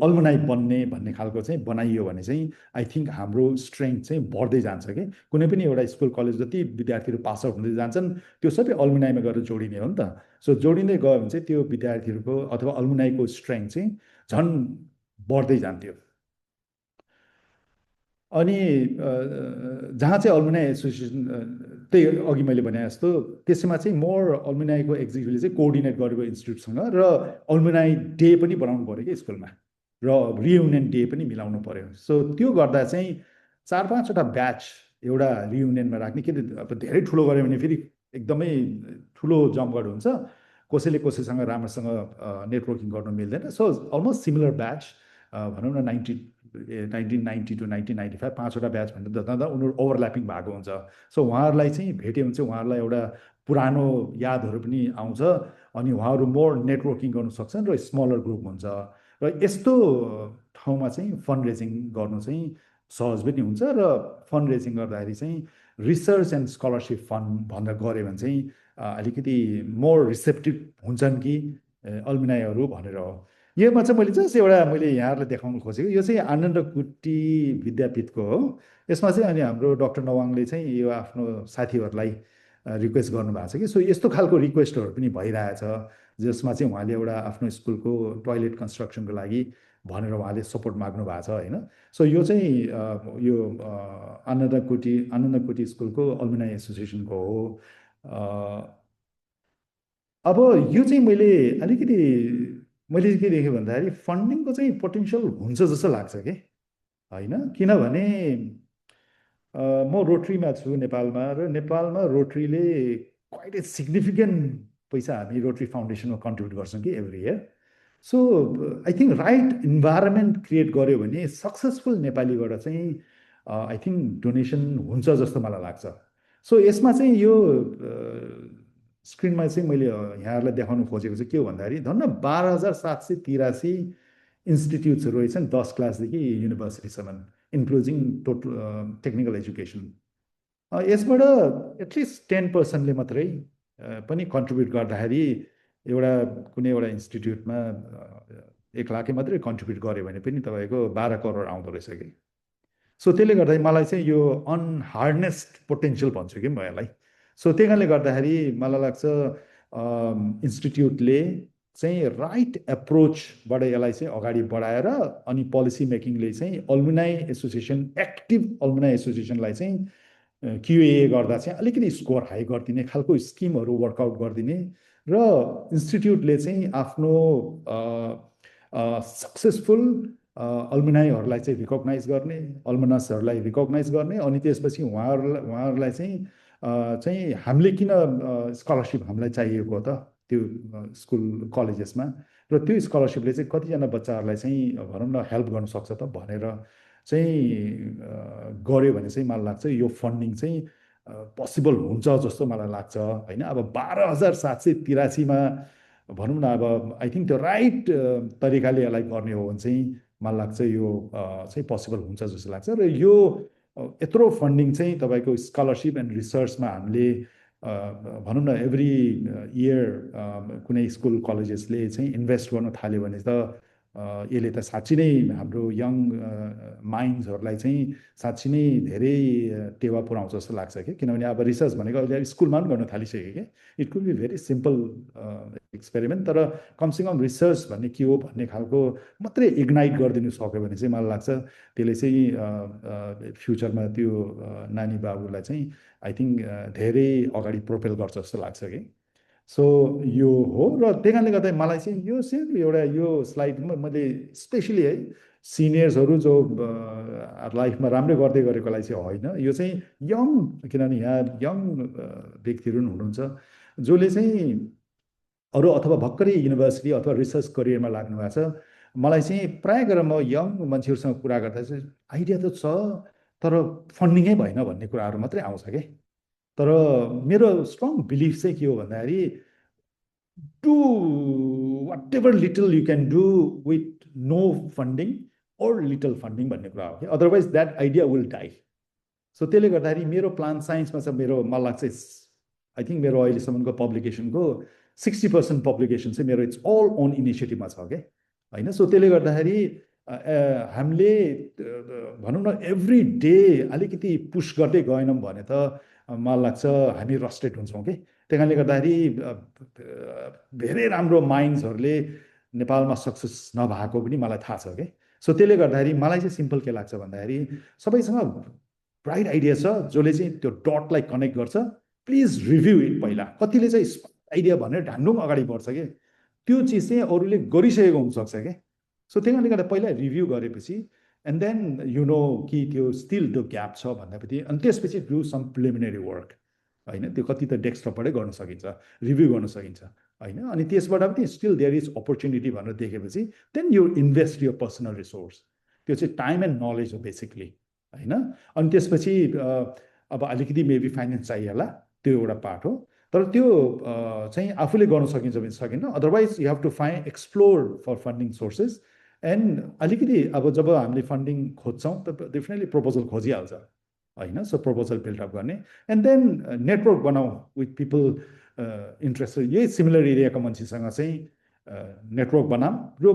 Speaker 2: अल्मुनाई बन्ने भन्ने खालको चाहिँ बनाइयो भने चाहिँ आई थिङ्क हाम्रो स्ट्रेङ्थ चाहिँ बढ्दै जान्छ कि। कुनै पनि एउटा स्कुल कलेज जति विद्यार्थीहरू पास आउट हुँदै जान्छन् त्यो सबै अल्मुनाईमा गएर जोडिने हो नि त। सो जोडिँदै गयो भने चाहिँ त्यो विद्यार्थीहरूको अथवा अल्मुनाईको स्ट्रेङ्थ चाहिँ झन् बढ्दै जान्थ्यो। अनि जहाँ चाहिँ अल्मुनाई एसोसिएसन, त्यही अघि मैले भने जस्तो त्यसमा चाहिँ मोर अल्मुनाईको एक्जिक्युटिभले चाहिँ कोअर्डिनेट गरेको इन्स्टिट्युटसँग र अल्मुनाई डे पनि बनाउनु पऱ्यो कि स्कुलमा, र रियुनियन डे पनि मिलाउनु पऱ्यो। सो त्यो गर्दा चाहिँ 4-5वटा ब्याच एउटा रियुनियनमा राख्ने, किन अब धेरै ठुलो गऱ्यो भने फेरि एकदमै ठुलो जमघट हुन्छ, कसैले कसैसँग राम्रोसँग नेटवर्किङ गर्नु मिल्दैन। सो अलमोस्ट सिमिलर ब्याच, भनौँ न 1990 टु 1995 5वटा ब्याच भनेर जाँदा उनीहरू ओभरल्यापिङ भएको हुन्छ। सो उहाँहरूलाई चाहिँ भेट्यो भने चाहिँ उहाँहरूलाई एउटा पुरानो यादहरू पनि आउँछ अनि उहाँहरू मोर नेटवर्किङ गर्नु सक्छन् र स्मलर ग्रुप हुन्छ। र यस्तो ठाउँमा चाहिँ फन्ड रेजिङ गर्नु चाहिँ सहज पनि हुन्छ र फन्ड रेजिङ गर्दाखेरि चाहिँ रिसर्च एन्ड स्कलरसिप फन्ड भनेर गऱ्यो भने चाहिँ अलिकति मोर रिसेप्टिभ हुन्छन् कि अल्मुनाईहरू भनेर हो। योमा चाहिँ मैले जस्ट एउटा मैले यहाँहरूलाई देखाउन खोजेको, यो चाहिँ आनन्द कुटी विद्यापीठको हो। यसमा चाहिँ अनि हाम्रो डाक्टर नवाङले चाहिँ यो आफ्नो साथीहरूलाई रिक्वेस्ट गर्नुभएको छ कि, सो यस्तो खालको रिक्वेस्टहरू पनि भइरहेछ, जसमा चाहिँ उहाँले एउटा आफ्नो स्कुलको टोयलेट कन्स्ट्रक्सनको लागि भनेर उहाँले सपोर्ट माग्नु भएको छ होइन। सो यो चाहिँ यो आनन्द कुटी स्कुलको अल्मुनाई एसोसिएसनको हो। अब यो चाहिँ मैले के देखेँ भन्दाखेरि फन्डिङको चाहिँ पोटेन्सियल हुन्छ जस्तो लाग्छ कि होइन, किनभने म रोटरीमा छु नेपालमा, र नेपालमा रोटरीले क्वाइट ए सिग्निफिकेन्ट पैसा हामी रोटरी फाउन्डेसनमा कन्ट्रिब्युट गर्छौँ कि every year. So I think right environment create गर्यो भने सक्सेसफुल नेपालीबाट चाहिँ आई थिङ्क डोनेसन हुन्छ जस्तो मलाई लाग्छ। सो यसमा चाहिँ यो स्क्रिनमा चाहिँ मैले यहाँहरूलाई देखाउन खोजेको चाहिँ के हो भन्दाखेरि धन्न 12,783 इन्स्टिट्युट्सहरू रहेछन् 10 क्लासदेखि युनिभर्सिटीसम्म, इन्क्लुजिङ टोटल टेक्निकल एजुकेसन। यसबाट एटलिस्ट 10%ले मात्रै पनि कन्ट्रिब्युट गर्दाखेरि एउटा कुनै एउटा इन्स्टिट्युटमा 1 लाख मात्रै कन्ट्रिब्युट गर्यो भने पनि तपाईँको 12 करोड आउँदो रहेछ कि। सो त्यसले गर्दाखेरि मलाई चाहिँ यो अनहार्नेस्ड पोटेन्सियल भन्छु कि म यसलाई। सो त्यही कारणले गर्दाखेरि मलाई लाग्छ इन्स्टिट्युटले चाहिँ राइट एप्रोचबाट यसलाई चाहिँ अगाडि बढाएर अनि पोलिसी मेकिङले चाहिँ अल्मुनाई एसोसिएसन, एक्टिभ अल्मुनाई एसोसिएसनलाई चाहिँ क्युए गर्दा चाहिँ अलिकति स्कोर हाई गरिदिने खालको स्किमहरू वर्कआउट गरिदिने, र इन्स्टिट्युटले चाहिँ आफ्नो सक्सेसफुल अल्मुनाईहरूलाई चाहिँ रिकगनाइज गर्ने, अल्मुनसहरूलाई रिकगनाइज गर्ने, अनि त्यसपछि उहाँहरूलाई चाहिँ हामीले किन स्कलरसिप हामीलाई चाहिएको त त्यो स्कुल कलेजेसमा, र त्यो स्कलरसिपले चाहिँ कतिजना बच्चाहरूलाई चाहिँ भनौँ न हेल्प गर्नु सक्छ त भनेर चाहिँ गऱ्यो भने चाहिँ मलाई लाग्छ यो फन्डिङ चाहिँ पोसिबल हुन्छ जस्तो मलाई लाग्छ होइन। अब 12,783मा भनौँ न अब आई थिङ्क त्यो राइट तरिकाले यसलाई गर्ने हो भने चाहिँ मलाई लाग्छ यो चाहिँ पोसिबल हुन्छ जस्तो लाग्छ। र यो यत्रो फन्डिङ चाहिँ तपाईँको स्कलरसिप एन्ड रिसर्चमा हामीले भनौँ न एभ्री इयर कुनै स्कुल कलेजेसले चाहिँ इन्भेस्ट गर्न थाल्यो भने त यसले त साँच्ची नै हाम्रो यङ माइन्ड्सहरूलाई चाहिँ साँच्ची नै धेरै टेवा पुऱ्याउँछ जस्तो लाग्छ कि, किनभने अब रिसर्च भनेको अहिले स्कुलमा पनि गर्न थालिसक्यो कि। It could be very simple experiment, तर कमसेकम रिसर्च भन्ने के हो भन्ने खालको मात्रै इग्नाइट गरिदिनु सक्यो भने चाहिँ मलाई लाग्छ त्यसले चाहिँ फ्युचरमा त्यो नानी बाबुलाई चाहिँ आई थिङ्क धेरै अगाडि प्रोपेल गर्छ जस्तो लाग्छ कि। सो यो हो, र त्यही कारणले गर्दा मलाई चाहिँ यो सानो एउटा यो स्लाइडमा मैले स्पेसली है सिनियर्सहरू जो लाइफमा राम्रै गर्दै गरेकोलाई चाहिँ होइन, यो चाहिँ यङ, किनभने यहाँ यङ व्यक्तिहरू पनि हुनुहुन्छ जसले चाहिँ अरू अथवा भर्खरै युनिभर्सिटी अथवा रिसर्च करियरमा लाग्नु भएको छ। मलाई चाहिँ प्राय गरेर म यङ मान्छेहरूसँग कुरा गर्दा चाहिँ आइडिया त छ तर फन्डिङै भएन भन्ने कुराहरू मात्रै आउँछ क्या। तर मेरो स्ट्रङ बिलिफ चाहिँ के हो भन्दाखेरि do whatever little you can do with no funding or little funding भन्ने कुरा हो कि, otherwise that idea will die. So त्यसले गर्दाखेरि मेरो प्लान साइन्समा चाहिँ मेरो मलाई लाग्छ आई थिङ्क मेरो अहिलेसम्मको पब्लिकेसनको 60% पब्लिकेसन चाहिँ मेरो इट्स अल ओन इनिसिएटिभमा छ क्या होइन। सो त्यसले गर्दाखेरि हामीले भनौँ न एभ्री डे अलिकति पुस गर्दै गएनौँ भने त मलाई लाग्छ हामी रस्टेड हुन्छौँ कि। त्यही कारणले गर्दाखेरि धेरै राम्रो माइन्ड्सहरूले नेपालमा सक्सेस नभएको पनि मलाई थाहा छ कि। सो त्यसले गर्दाखेरि मलाई चाहिँ सिम्पल के लाग्छ भन्दाखेरि सबैसँग ब्राइट आइडिया छ जसले चाहिँ त्यो डटलाई कनेक्ट गर्छ, प्लिज रिभ्यू इट पहिला। कतिले चाहिँ आइडिया भनेर ढाङ्डुङ अगाडि बढ्छ कि, त्यो चिज चाहिँ अरूले गरिसकेको हुनसक्छ क्या। सो त्यही कारणले गर्दा पहिला रिभ्यू गरेपछि एन्ड देन यु नो कि त्यो स्टिल त्यो ग्याप छ भन्दाखेरि, अनि त्यसपछि डु सम प्रिलिमिनरी वर्क होइन। त्यो कति त डेस्कटपबाटै गर्न सकिन्छ, रिभ्यू गर्न सकिन्छ होइन। अनि त्यसबाट पनि स्टिल देयर इज अपर्च्युनिटी भनेर देखेपछि देन यु इन्भेस्ट यो पर्सनल रिसोर्स, त्यो चाहिँ टाइम एन्ड नलेज हो बेसिकली होइन। अनि त्यसपछि अब अलिकति मेबी फाइनेन्स चाहिएला, त्यो एउटा पार्ट हो। तर त्यो चाहिँ आफूले गर्न सकिन्छ भने सकिन्न, otherwise you have to find explore for funding sources. And अलिकति अब जब हामीले फन्डिङ खोज्छौँ त डेफिनेटली प्रपोजल खोजिहाल्छ होइन। सो प्रपोजल बिल्डअप गर्ने एन्ड देन नेटवर्क बनाऊ विथ पिपल इन्ट्रेस्टेड, यही सिमिलर एरियाको मान्छेसँग चाहिँ नेटवर्क बनाऊँ र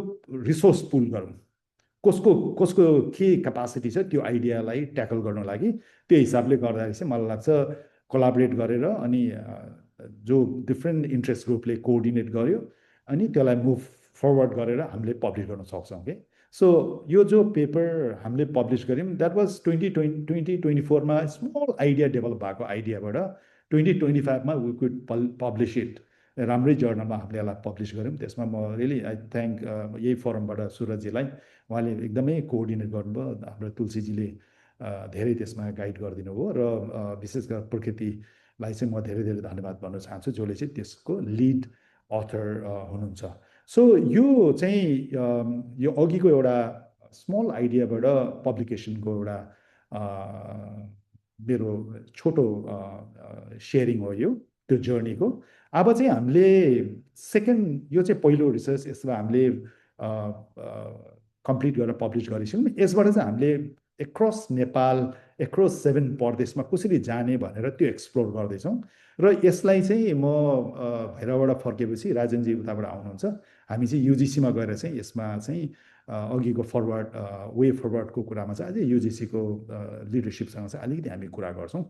Speaker 2: रिसोर्स पुल गरौँ, कसको कसको के क्यापासिटी छ त्यो आइडियालाई ट्याकल गर्नु लागि। त्यो हिसाबले गर्दाखेरि चाहिँ मलाई लाग्छ कोलाबरेट गरेर अनि जो डिफ्रेन्ट इन्ट्रेस्ट ग्रुपले कोअर्डिनेट गर्यो अनि त्यसलाई मुभ फरवर्ड गरेर हामीले पब्लिस गर्न सक्छौँ कि। सो यो जो पेपर हामीले पब्लिस गऱ्यौँ द्याट वाज 2024मा स्मल आइडिया डेभलप भएको आइडियाबाट 2025मा वी कुड पब्लिस इट, राम्रै जर्नलमा हामीले यसलाई पब्लिस गऱ्यौँ। त्यसमा म रियली आई थ्याङ्क यही फोरमबाट सुरजजीलाई, उहाँले एकदमै कोअर्डिनेट गर्नुभयो, हाम्रो तुलसीजीले धेरै त्यसमा गाइड गरिदिनु भयो, र विशेष गरेर प्रकृतिलाई चाहिँ म धेरै धेरै धन्यवाद भन्न चाहन्छु जसले चाहिँ त्यसको लिड अथर हुनुहुन्छ। सो यो चाहिँ यो अघिको एउटा स्मल आइडियाबाट पब्लिकेसनको एउटा मेरो छोटो सेयरिङ हो यो त्यो जर्नीको। अब चाहिँ हामीले सेकेन्ड, यो चाहिँ पहिलो रिसर्च, यसमा हामीले कम्प्लिट गरेर पब्लिस गरिसक्यौँ। यसबाट चाहिँ हामीले एक्रस नेपाल एक्रस 7 प्रदेशमा कसरी जाने भनेर त्यो एक्सप्लोर गर्दैछौँ। र यसलाई चाहिँ म भैरवबाट फर्केपछि राजनजी उताबाट आउनुहुन्छ, हामी चाहिँ युजिसीमा गएर चाहिँ यसमा चाहिँ अघिको फरवर्ड वे फरवर्डको कुरामा चाहिँ अझै युजिसीको लिडरसिपसँग चाहिँ अलिकति हामी कुरा गर्छौँ।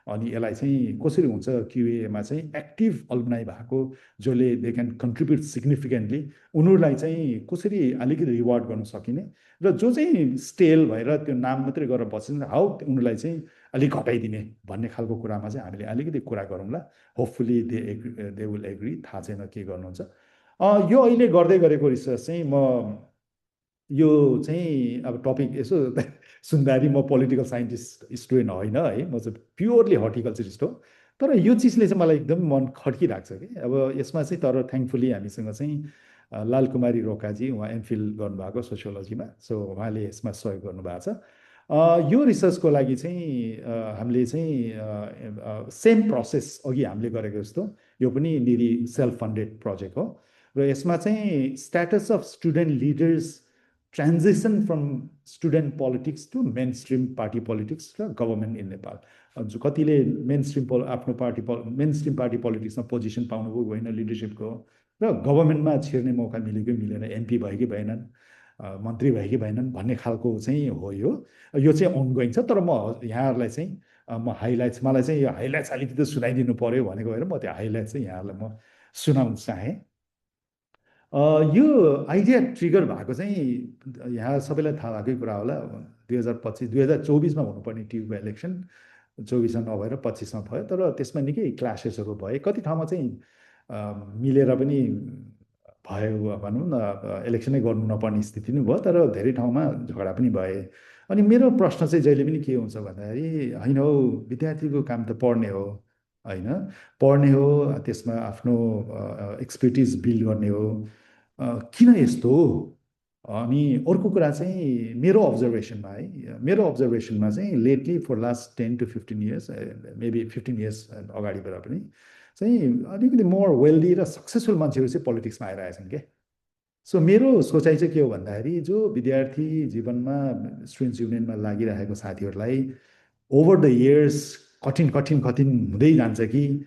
Speaker 2: अनि यसलाई चाहिँ कसरी हुन्छ क्युएमा चाहिँ एक्टिभ अल्मनाई भएको जसले दे क्यान कन्ट्रिब्युट सिग्निफिकेन्टली, उनीहरूलाई चाहिँ कसरी अलिकति रिवार्ड गर्न सकिने, र जो चाहिँ स्टेल भएर त्यो नाम मात्रै गरेर बस्छन् हाउ उनीहरूलाई चाहिँ अलिक घटाइदिने भन्ने खालको कुरामा चाहिँ हामीले अलिकति कुरा गरौँला। होपफुली दे विल एग्री, थाहा छैन के गर्नुहुन्छ। यो अहिले गर्दै गरेको रिसर्च चाहिँ म यो चाहिँ अब टपिक यसो सुन्दाखेरि म पोलिटिकल साइन्टिस्ट स्टुडेन्ट होइन है, म चाहिँ प्योरली हर्टिकल्चरिस्ट हो। तर यो चिजले चाहिँ मलाई एकदम मन खड्किरहेको छ कि। अब यसमा चाहिँ तर थ्याङ्कफुली हामीसँग चाहिँ लालकुमारी रोकाजी, उहाँ एमफिल गर्नुभएको सोसियोलोजीमा, सो उहाँले यसमा सहयोग गर्नुभएको छ। यो रिसर्चको लागि चाहिँ हामीले चाहिँ सेम प्रोसेस अघि हामीले गरेको जस्तो यो पनि निरी सेल्फ फन्डेड प्रोजेक्ट हो, र यसमा चाहिँ status of student leaders, transition from student politics to mainstream party politics र गभर्मेन्ट इन नेपाल। जो कतिले मेन स्ट्रिम आफ्नो मेन स्ट्रिम पार्टी पोलिटिक्समा पोजिसन पाउनुभयो होइन लिडरसिपको, र गभर्मेन्टमा छिर्ने मौका मिलेको मिलेन, एमपी भयो कि भएनन्, मन्त्री भए कि भएनन् भन्ने खालको चाहिँ हो यो चाहिँ अनगोइङ छ। तर म यहाँहरूलाई चाहिँ म हाइलाइट्स, मलाई चाहिँ यो हाइलाइट्स अलिकति सुनाइदिनु पर्यो भनेको भएर म त्यो हाइलाइट्स चाहिँ यहाँहरूलाई म सुनाउन चाहेँ। यो आइडिया ट्रिगर भएको चाहिँ यहाँ सबैलाई थाहा भएकै कुरा होला, 2024 हुनुपर्ने टियुको इलेक्सन 24मा नभएर 25मा भयो। तर त्यसमा निकै क्लासेसहरू भए, कति ठाउँमा चाहिँ मिलेर पनि भयो भनौँ न, इलेक्सनै गर्नु नपर्ने स्थिति नै भयो, तर धेरै ठाउँमा झगडा पनि भए। अनि मेरो प्रश्न चाहिँ जहिले पनि के हुन्छ भन्दाखेरि, होइन हौ विद्यार्थीको काम त पढ्ने हो, होइन, पढ्ने हो, त्यसमा आफ्नो एक्सपर्टिज बिल्ड गर्ने हो, किन यस्तो हो? अनि अर्को कुरा चाहिँ मेरो अब्जर्भेसनमा चाहिँ lately for last 10 to 15 years, maybe 15 years अगाडिबाट पनि चाहिँ अलिकति मोर वेल्दी र सक्सेसफुल मान्छेहरू चाहिँ पोलिटिक्समा आइरहेछन् क्या। सो मेरो सोचाइ चाहिँ के हो भन्दाखेरि, जो विद्यार्थी जीवनमा स्टुडेन्ट्स युनियनमा लागिरहेको साथीहरूलाई ओभर द इयर्स कठिन कठिन कठिन हुँदै जान्छ कि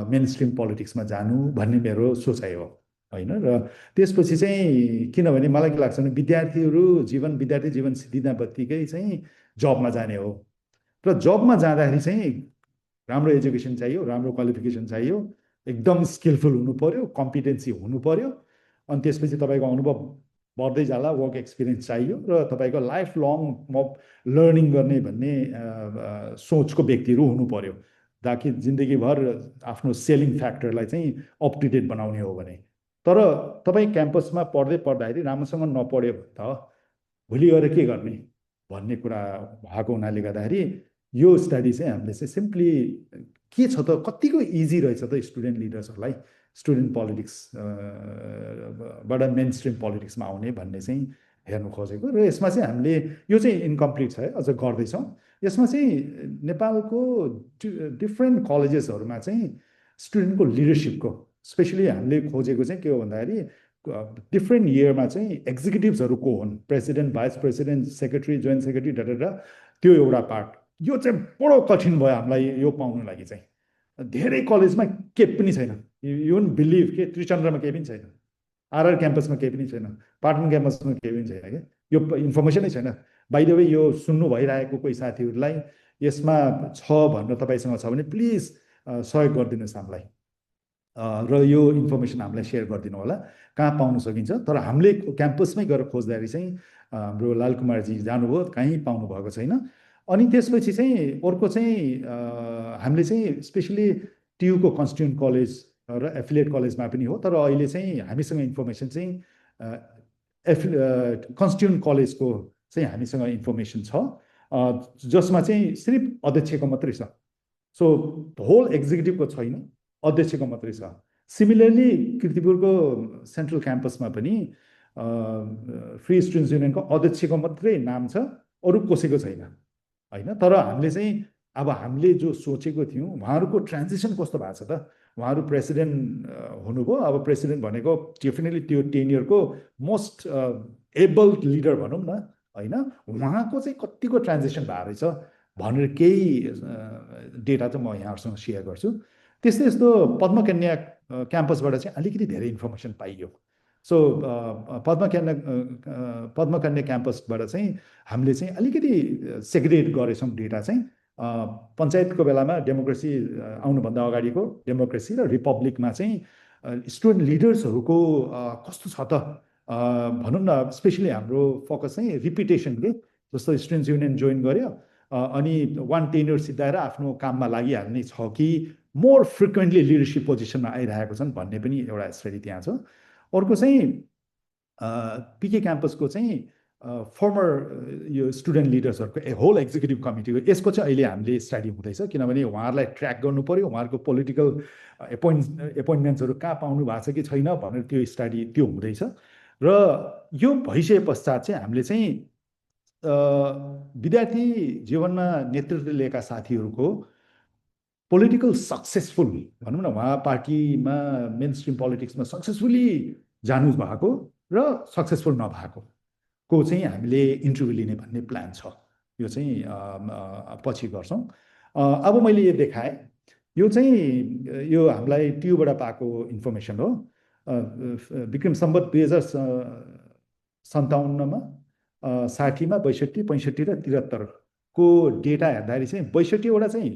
Speaker 2: मेन स्ट्रिम पोलिटिक्समा जानु भन्ने मेरो सोचाइ हो, होइन। र त्यसपछि चाहिँ किनभने मलाई के लाग्छ भने विद्यार्थी जीवन सिद्धिँदा बित्तिकै चाहिँ जबमा जाने हो, र जबमा जाँदाखेरि चाहिँ राम्रो एजुकेसन चाहियो, राम्रो क्वालिफिकेसन चाहियो, एकदम स्किलफुल हुनु पर्यो, कम्पिटेन्सी हुनु पर्यो। अनि त्यसपछि तपाईँको अनुभव बढ्दै जाला, वर्क एक्सपिरियन्स चाहियो, र तपाईँको लाइफ लङ म लर्निङ गर्ने भन्ने सोचको व्यक्तिहरू हुनु पर्यो, ताकि जिन्दगीभर आफ्नो सेलिङ फ्याक्टरलाई चाहिँ अप टु डेट बनाउने हो भने। तर तपाईँ क्याम्पसमा पढ्दाखेरि राम्रोसँग नपढ्यो भने त भोलि गएर के गर्ने भन्ने कुरा भएको हुनाले गर्दाखेरि यो स्टडी चाहिँ हामीले चाहिँ सिम्पली के छ त, कतिको इजी रहेछ त स्टुडेन्ट लिडर्सहरूलाई स्टुडेन्ट पोलिटिक्सबाट मेन स्ट्रिम पोलिटिक्समा आउने भन्ने चाहिँ हेर्नु खोजेको। र यसमा चाहिँ हामीले, यो चाहिँ इन्कम्प्लिट छ है, अझ गर्दैछौँ। यसमा चाहिँ नेपालको डिफ्रेन्ट कलेजेसहरूमा चाहिँ स्टुडेन्टको लिडरसिपको स्पेसली हामीले खोजेको चाहिँ के हो भन्दाखेरि, डिफ्रेन्ट इयरमा चाहिँ एक्जिक्युटिभ्सहरू को हुन्, president, vice president, secretary, joint secretary, डा त्यो एउटा पार्ट। यो चाहिँ बडो कठिन भयो हामीलाई यो पाउनु लागि चाहिँ। धेरै कलेजमा के पनि छैन, यु वुन्ट बिलिभ के त्रिचन्द्रमा केही पनि छैन, आरआर क्याम्पसमा केही पनि छैन, पाटन क्याम्पसमा केही पनि छैन क्या, यो इन्फर्मेसनै छैन। बाइ द वे, यो सुन्नु भइरहेको कोही साथीहरूलाई यसमा छ भनेर तपाईँसँग छ भने प्लिज सहयोग गरिदिनुहोस् हामीलाई, र यो इन्फर्मेसन हामीलाई सेयर गरिदिनु होला कहाँ पाउन सकिन्छ। तर हामीले क्याम्पसमै गएर खोज्दाखेरि चाहिँ हाम्रो लालकुमारजी जानुभयो, कहीँ पाउनु भएको छैन। अनि त्यसपछि चाहिँ अर्को चाहिँ हामीले चाहिँ स्पेसली टियुको कन्स्टिट्युन्ट कलेज र एफिलिएट कलेजमा पनि हो, तर अहिले चाहिँ हामीसँग इन्फर्मेसन चाहिँ कन्स्टिट्युन्ट कलेजको चाहिँ हामीसँग इन्फर्मेसन छ, जसमा चाहिँ सिर्फ अध्यक्षको मात्रै छ। सो होल एक्जिक्युटिभको छैन, अध्यक्षको मात्रै छ। सिमिलरली किर्तिपुरको सेन्ट्रल क्याम्पसमा पनि फ्री स्टुडेन्ट्स युनियनको अध्यक्षको मात्रै नाम छ, अरू कसैको छैन, होइन। तर हामीले चाहिँ अब हामीले जो सोचेको थियौँ, उहाँहरूको ट्रान्जिसन कस्तो भएको छ त, उहाँहरू प्रेसिडेन्ट हुनुभयो, अब प्रेसिडेन्ट भनेको डेफिनेटली त्यो 10 इयरको मोस्ट एबल लिडर भनौँ न, होइन, उहाँको चाहिँ कतिको ट्रान्जिसन भएको रहेछ भनेर केही डेटा चाहिँ म यहाँहरूसँग सेयर गर्छु। त्यस्तै यस्तो पद्मकन्या क्याम्पसबाट चाहिँ अलिकति धेरै इन्फर्मेसन पाइयो। सो पद्मकन्या क्याम्पसबाट चाहिँ हामीले चाहिँ अलिकति सेग्रिगेट गरेछौँ डेटा चाहिँ। पञ्चायतको बेलामा डेमोक्रेसी आउनुभन्दा अगाडिको डेमोक्रेसी र रिपब्लिकमा चाहिँ स्टुडेन्ट लिडर्सहरूको कस्तो छ त भनौँ न। स्पेसली हाम्रो फोकस चाहिँ रिपिटेसन के, जस्तो स्टुडेन्ट्स युनियन जोइन गर्यो अनि 1 टेन्योर सिद्धाएर आफ्नो काममा लागिहाल्ने छ कि मोर फ्रिक्वेन्टली लिडरसिप पोजिसनमा आइरहेको छन् भन्ने पनि एउटा स्टडी त्यहाँ छ। अर्को चाहिँ पिके क्याम्पसको चाहिँ फर्मर यो स्टुडेन्ट लिडर्सहरूको होल एक्जिक्युटिभ कमिटीको, यसको चाहिँ अहिले हामीले स्टडी हुँदैछ, किनभने उहाँहरूलाई ट्र्याक गर्नु पऱ्यो, उहाँहरूको पोलिटिकल एपोइन्टमेन्ट्सहरू कहाँ पाउनु भएको छ कि छैन भनेर त्यो स्टडी त्यो हुँदैछ। र यो भइसके पश्चात चाहिँ हामीले चाहिँ विद्यार्थी जीवनमा नेतृत्व लिएका साथीहरूको पोलिटिकल सक्सेसफुल भनौँ न, उहाँ पार्टीमा मेन स्ट्रिम पोलिटिक्समा सक्सेसफुली जानु भएको र सक्सेसफुल नभएको को चाहिँ हामीले इन्टरभ्यू लिने भन्ने प्लान छ। यो चाहिँ पछि गर्छौँ। अब मैले यो देखाएँ, यो चाहिँ यो हामीलाई टियुबाट पाएको इन्फर्मेसन हो। विक्रम सम्वत 57मा 60मा 62 65 र 73को डेटा हेर्दाखेरि चाहिँ 62वटा चाहिँ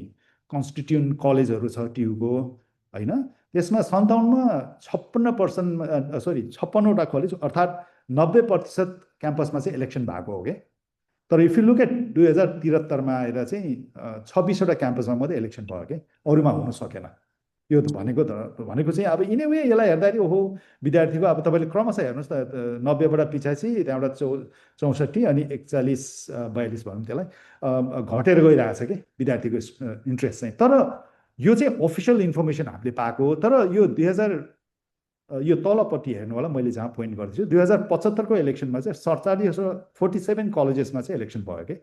Speaker 2: कन्स्टिट्युन्ट कलेजहरू छ ट्युको होइन। त्यसमा 57मा 56% सरी 56वटा कलेज अर्थात् 90% क्याम्पसमा चाहिँ इलेक्सन भएको हो क्या। तर इफ यु लुक एट 2073मा आएर चाहिँ 26वटा क्याम्पसमा मात्रै इलेक्सन भयो क्या, अरूमा हुन सकेन। यो त भनेको चाहिँ अब इन ए वे यसलाई हेर्दाखेरि ओहो विद्यार्थीको अब तपाईँले क्रमशः हेर्नुहोस् त 90बाट पिछाची त्यहाँबाट 64 अनि 41 42 भनौँ त्यसलाई घटेर गइरहेछ कि विद्यार्थीको इन्ट्रेस्ट चाहिँ। तर यो चाहिँ अफिसियल इन्फर्मेसन हामीले पाएको हो। तर यो 2000 यो तलपट्टि हेर्नु होला, मैले जहाँ पोइन्ट गर्दैछु 2075को इलेक्सनमा चाहिँ 47 र 47 कलेजेसमा चाहिँ इलेक्सन भयो कि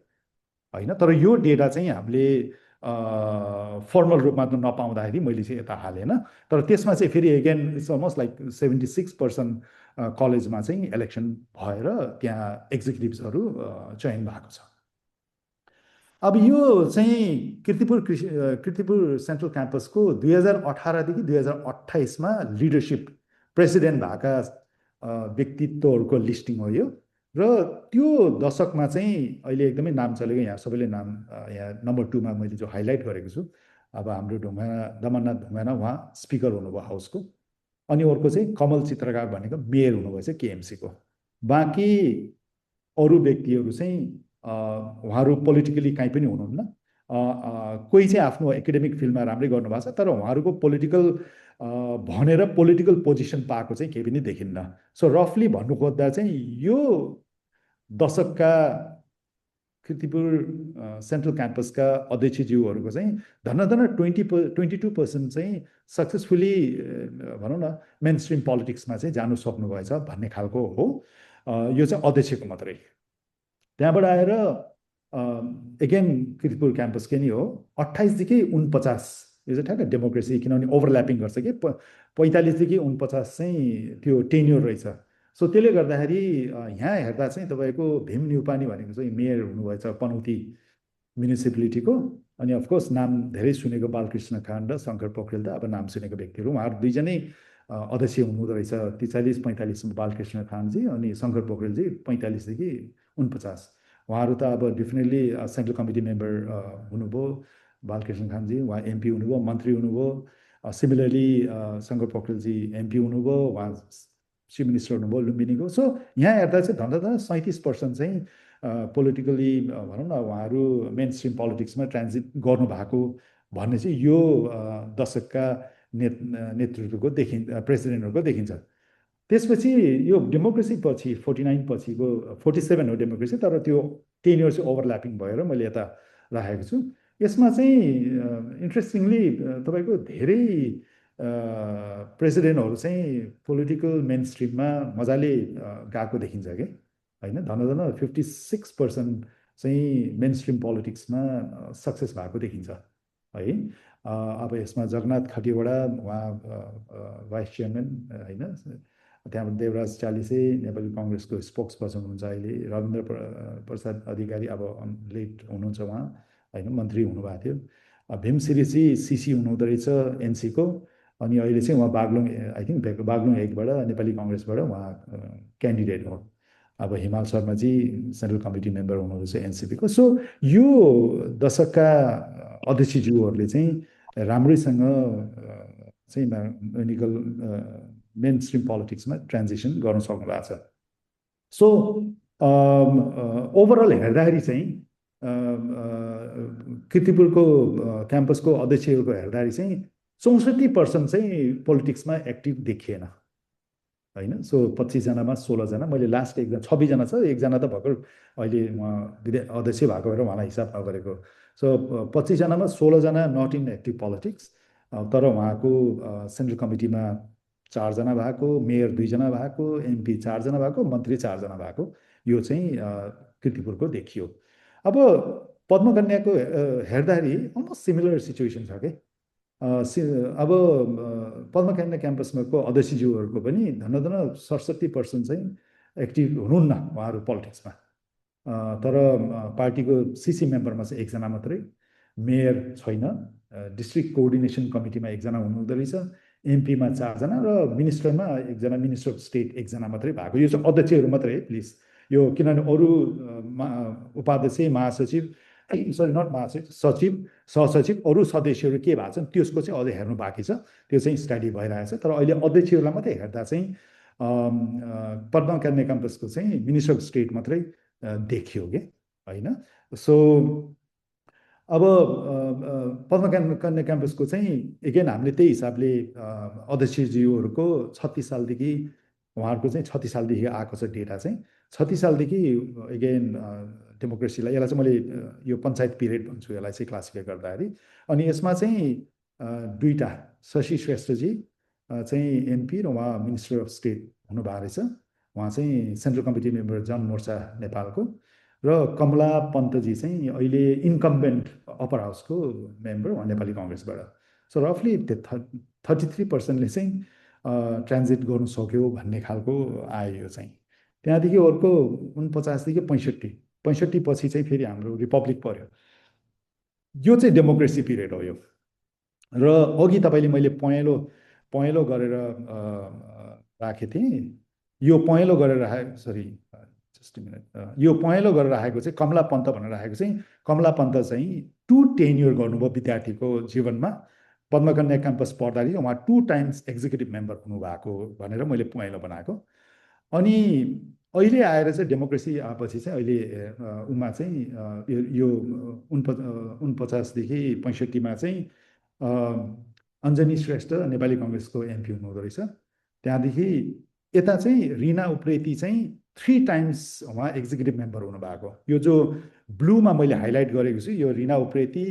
Speaker 2: होइन। तर यो डेटा चाहिँ हामीले फर्मल रूपमा त नपाउँदाखेरि मैले चाहिँ यता हालेन। तर त्यसमा चाहिँ फेरि एगेन इट्स अलमोस्ट लाइक 76% कलेजमा चाहिँ इलेक्सन भएर त्यहाँ एक्जिक्युटिभ्सहरू चयन भएको छ। अब यो चाहिँ किर्तिपुर सेन्ट्रल क्याम्पसको 2018देखि 2028मा लिडरसिप प्रेसिडेन्ट भएका व्यक्तित्वहरूको लिस्टिङ हो यो। र त्यो दशकमा चाहिँ अहिले एकदमै नाम चलेको, यहाँ सबैले नाम यहाँ नम्बर 2मा मैले जो हाइलाइट गरेको छु, अब हाम्रो दमननाथ ढुङ्गाना उहाँ स्पिकर हुनुभयो हाउसको। अनि अर्को चाहिँ कमल चित्रकार भनेको मेयर हुनुभएछ केएमसीको। बाँकी अरू व्यक्तिहरू चाहिँ उहाँहरू पोलिटिकली काहीँ पनि हुनुहुन्न। कोही चाहिँ आफ्नो एकाडेमिक फिल्डमा राम्रै गर्नुभएको छ, तर उहाँहरूको पोलिटिकल भनेर पोलिटिकल पोजिसन पाएको चाहिँ केही पनि देखिन्न। सो रफली भन्नु खोज्दा चाहिँ यो दशकका किर्तिपुर सेन्ट्रल क्याम्पसका अध्यक्षज्यूहरूको चाहिँ धन्न 22% चाहिँ सक्सेसफुली भनौँ न मेन स्ट्रिम पोलिटिक्समा चाहिँ जानु सक्नुभएछ भन्ने खालको हो। यो चाहिँ अध्यक्षको मात्रै। त्यहाँबाट आएर एगेन किर्तिपुर क्याम्पसकै नि हो 28देखि 49, यो चाहिँ ठ्याक्क डेमोक्रेसी, किनभने ओभरल्यापिङ गर्छ कि 45देखि 49 चाहिँ त्यो टेन्योर रहेछ। सो त्यसले गर्दाखेरि यहाँ हेर्दा चाहिँ तपाईँको भीम न्युपानी भनेको चाहिँ मेयर हुनुभएछ पनौती म्युनिसिपालिटीको। अनि अफकोर्स नाम धेरै सुनेको बालकृष्ण खान र शङ्कर पोखरेल त अब नाम सुनेको व्यक्तिहरू, उहाँहरू दुईजनै अध्यक्ष हुनुहुँदो रहेछ 43-45 बालकृष्ण खानजी अनि शङ्कर पोखरेलजी 45देखि 49। उहाँहरू त अब डेफिनेटली सेन्ट्रल कमिटी मेम्बर हुनुभयो। बालकृष्ण खानजी उहाँ एमपी हुनुभयो, मन्त्री हुनुभयो। सिमिलरली शङ्कर पोखरेलजी एमपी हुनुभयो, उहाँ चिफ मिनिस्टर हुनुभयो लुम्बिनीको। सो यहाँ हेर्दा चाहिँ धन्दा 37% चाहिँ पोलिटिकली भनौँ न उहाँहरू मेन स्ट्रिम पोलिटिक्समा ट्रान्जिट गर्नुभएको भन्ने चाहिँ यो दशकका नेतृत्वको प्रेसिडेन्टहरूको देखिन्छ। त्यसपछि यो डेमोक्रेसी पछि 49 पछिको 47 हो डेमोक्रेसी, तर त्यो 10 इयर्स ओभरल्यापिङ भएर मैले यता राखेको छु। यसमा चाहिँ इन्ट्रेस्टिङली तपाईँको धेरै प्रेसिडेन्टहरू चाहिँ पोलिटिकल मेन स्ट्रिममा मजाले गएको देखिन्छ कि होइन। धन 56% चाहिँ मेन स्ट्रिम पोलिटिक्समा सक्सेस भएको देखिन्छ है। अब यसमा जगन्नाथ खतिवडा उहाँ भाइस चेयरम्यान होइन। त्यहाँबाट देवराज चालिसे नेपाली कङ्ग्रेसको स्पोक्स पर्सन हुनुहुन्छ अहिले। रविन्द्र प्रसाद अधिकारी अब लेट हुनुहुन्छ उहाँ होइन, मन्त्री हुनुभएको थियो। भीम सिरिसी सिसी हुनुहुँदो रहेछ एनसीको। अनि अहिले चाहिँ उहाँ बागलुङ आई थिङ्क बागलुङ 1बाट नेपाली कङ्ग्रेसबाट उहाँ क्यान्डिडेट हो। अब हिमाल Sharmaji central committee member हुनुहुँदैछ एनसिपीको। So यो दशकका अध्यक्षज्यूहरूले चाहिँ राम्रैसँग चाहिँ मेनिकल मेन स्ट्रिम पोलिटिक्समा ट्रान्जिसन गर्न सक्नु भएको छ। सो ओभरअल हेर्दाखेरि चाहिँ किर्तिपुरको क्याम्पसको अध्यक्षहरूको हेर्दाखेरि चाहिँ 64% चाहिँ पोलिटिक्समा एक्टिभ देखिएन होइन। सो 25जनामा 16जना, मैले लास्ट एकजना 26जना छ, एकजना त भर्खर अहिले उहाँ अध्यक्ष भएको भएर उहाँलाई हिसाब नगरेको। सो 25जनामा 16जना नट इन एक्टिभ पोलिटिक्स। तर उहाँको सेन्ट्रल कमिटीमा 4जना भएको, मेयर 2जना भएको, एमपी 4जना भएको, मन्त्री 4जना भएको। यो चाहिँ किर्तिपुरको देखियो। अब पद्मकन्याको हेर्दाखेरि अलमोस्ट सिमिलर सिचुएसन छ कि। अब पद्मकन्या क्याम्पसमाको अध्यक्षज्यूहरूको पनि धन्न 67% चाहिँ एक्टिभ हुनुहुन्न उहाँहरू पोलिटिक्समा। तर पार्टीको सिसी मेम्बरमा चाहिँ एकजना मात्रै, मेयर छैन, डिस्ट्रिक्ट कोअर्डिनेसन कमिटीमा एकजना हुनुहुँदो रहेछ, एमपीमा 4 जना र मिनिस्टरमा एकजना, मिनिस्टर अफ स्टेट एकजना मात्रै भएको। यो चाहिँ अध्यक्षहरू मात्रै है प्लिज, यो किनभने अरू उपाध्यक्ष, महासचिव, सरी नट महासचिव, सचिव, सहसचिव, अरू सदस्यहरू के भएको छन् त्यसको चाहिँ अझै हेर्नु बाँकी छ, त्यो चाहिँ स्टडी भइरहेछ। तर अहिले अध्यक्षहरूलाई मात्रै हेर्दा चाहिँ पद्मा कन्या क्याम्पसको चाहिँ मिनिस्टर अफ स्टेट मात्रै देखियो कि होइन। सो अब पद्मा कन्या क्याम्पसको चाहिँ एगेन हामीले त्यही हिसाबले अध्यक्षज्यूहरूको 36 सालदेखि, उहाँहरूको चाहिँ 36 सालदेखि आएको छ डेटा चाहिँ। 36 सालदेखि एगेन डेमोक्रेसीलाई, यसलाई चाहिँ मैले यो पञ्चायत पिरियड भन्छु यसलाई चाहिँ क्लासिफाई गर्दाखेरि। अनि यसमा चाहिँ दुईवटा, शशि श्रेष्ठजी चाहिँ एमपी र उहाँ मिनिस्टर अफ स्टेट हुनुभएको रहेछ। उहाँ चाहिँ सेन्ट्रल कमिटी मेम्बर जनमोर्चा नेपालको, र कमला पन्तजी चाहिँ अहिले इन्कम्बेन्ट अप्पर हाउसको मेम्बर, उहाँ नेपाली कङ्ग्रेसबाट। सो रफली 33%ले चाहिँ ट्रान्जिट गर्नु सक्यो भन्ने खालको आयो यो चाहिँ। त्यहाँदेखि अर्को 49देखि 65 पछि चाहिँ फेरि हाम्रो रिपब्लिक पर्यो। यो चाहिँ डेमोक्रेसी पिरियड हो यो। र अघि तपाईँले मैले पहेँलो गरेर राखेको थिएँ, यो पहेँलो गरेर राखेको, सरी जस्ट मिनट, यो पहेँलो गरेर राखेको चाहिँ कमला पन्त भनेर राखेको चाहिँ, कमला पन्त चाहिँ 2 टेन्युर गर्नुभयो विद्यार्थीको जीवनमा। पद्मा कन्या क्याम्पस पढ्दाखेरि उहाँ 2 टाइम्स एक्जिक्युटिभ मेम्बर हुनुभएको भनेर मैले पहेँलो बनाएको। अनि अहिले आएर चाहिँ डेमोक्रेसी आएपछि चाहिँ अहिले उमा चाहिँ यो 49देखि 65मा चाहिँ अञ्जनी श्रेष्ठ नेपाली कङ्ग्रेसको एमपी हुनुहुँदो रहेछ। त्यहाँदेखि यता चाहिँ रिना उप्रेती चाहिँ 3 टाइम्स उहाँ एक्जिक्युटिभ मेम्बर हुनुभएको। यो जो ब्लूमा मैले हाइलाइट गरेको छु, यो रिना उप्रेती,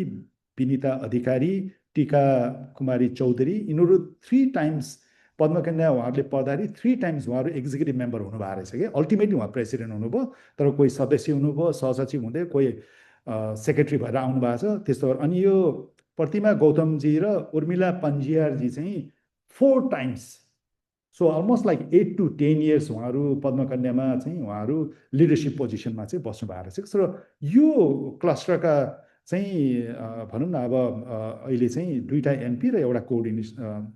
Speaker 2: विनिता अधिकारी, टिका कुमारी चौधरी, यिनीहरू 3 टाइम्स पद्मा कन्या उहाँहरूले पढ्दाखेरि 3 टाइम्स उहाँहरू एक्जिक्युटिभ मेम्बर हुनुभएको रहेछ कि। अल्टिमेटली उहाँ प्रेसिडेन्ट हुनुभयो, तर कोही सदस्य हुनुभयो, सहसचिव हुँदै, कोही सेक्रेटरी भएर आउनु भएको छ त्यस्तो। अनि यो प्रतिमा गौतमजी र उर्मिला पन्जियारजी चाहिँ 4 times, so almost like 8 to 10 years उहाँहरू पद्मा कन्यामा चाहिँ उहाँहरू लिडरसिप पोजिसनमा चाहिँ बस्नु भएको रहेछ। र यो क्लस्टरका चाहिँ भनौँ न अब अहिले चाहिँ 2टा एमपी र एउटा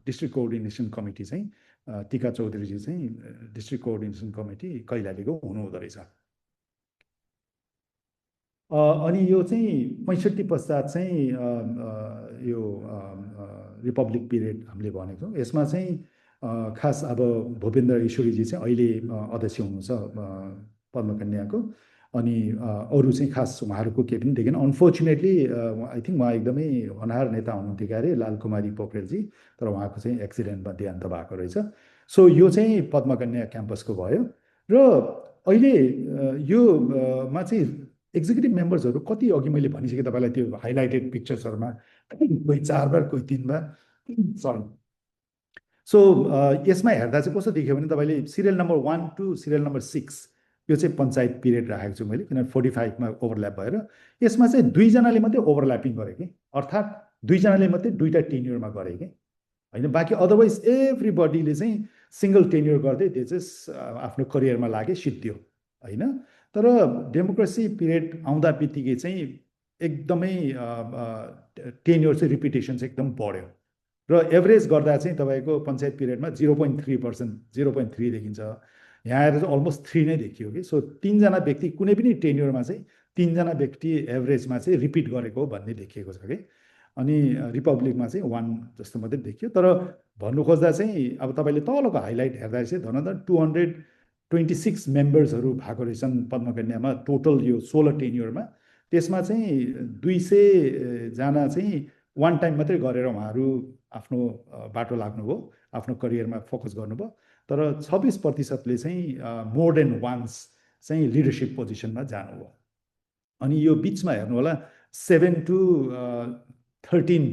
Speaker 2: डिस्ट्रिक्ट कोअर्डिनेसन कमिटी चाहिँ टिका चौधरीजी चाहिँ डिस्ट्रिक्ट कोअर्डिनेसन कमिटी कैलालीको हुनुहुँदो रहेछ। अनि यो चाहिँ 65 पश्चात चाहिँ यो रिपब्लिक पिरियड हामीले भनेको छौँ। यसमा चाहिँ खास अब भूपेन्द्र ईश्वरीजी चाहिँ अहिले अध्यक्ष हुनुहुन्छ पद्मा कन्याको। अनि अरू चाहिँ खास उहाँहरूको केही पनि देखेन। अनफोर्चुनेटली आई थिङ्क उहाँ एकदमै होनहार नेता हुनुहुन्थ्यो क्यारे, लालकुमारी पोखरेलजी, तर उहाँको चाहिँ एक्सिडेन्टमा देहान्त भएको रहेछ। सो यो चाहिँ पद्मा कन्या क्याम्पसको भयो। र अहिले योमा चाहिँ एक्जिक्युटिभ मेम्बर्सहरू कति, अघि मैले भनिसकेँ तपाईँलाई त्यो हाइलाइटेड पिक्चर्सहरूमा, कोही 4 बार, कोही 3 बार, सरी। सो यसमा हेर्दा चाहिँ कस्तो देखियो भने तपाईँले serial number 1 to serial number 6 यो चाहिँ पञ्चायत पिरियड राखेको छु मैले, किनभने 45मा ओभरल्याप भएर। यसमा चाहिँ 2 जनाले मात्रै ओभरल्यापिङ गरे कि, अर्थात् 2 जनाले मात्रै 2टा टेन्युरमा गरे कि होइन। बाँकी अदरवाइज एभ्रिबडीले चाहिँ सिङ्गल टेन्युर गर्दै त्यो चाहिँ आफ्नो करियरमा लागे, सिद्धियो होइन। तर डेमोक्रेसी पिरियड आउँदा बित्तिकै चाहिँ एकदमै टेन्युर चाहिँ रिपिटेसन चाहिँ एकदम बढ्यो। र एभरेज गर्दा चाहिँ तपाईँको पञ्चायत पिरियडमा 0.3%, 0.3 देखिन्छ। यहाँ आएर चाहिँ अलमोस्ट 3 नै देखियो कि। सो 3 जना व्यक्ति कुनै पनि टेन्युरमा चाहिँ 3 जना व्यक्ति एभरेजमा चाहिँ रिपिट गरेको भन्ने देखिएको छ कि। अनि रिपब्लिकमा चाहिँ 1 जस्तो मात्रै देखियो। तर भन्नु खोज्दा चाहिँ अब तपाईँले तलको हाइलाइट हेर्दा चाहिँ धन 226 मेम्बर्सहरू भएको रहेछन् पद्मा कन्यामा टोटल यो 16 टेन्युरमा। त्यसमा चाहिँ 200 जना चाहिँ 1 टाइम मात्रै गरेर उहाँहरू आफ्नो बाटो लाग्नुभयो, आफ्नो करियरमा फोकस गर्नुभयो। तर 26%ले चाहिँ मोर देन वान्स चाहिँ लिडरसिप पोजिसनमा जानुभयो। अनि यो बिचमा हेर्नु होला 7 to 13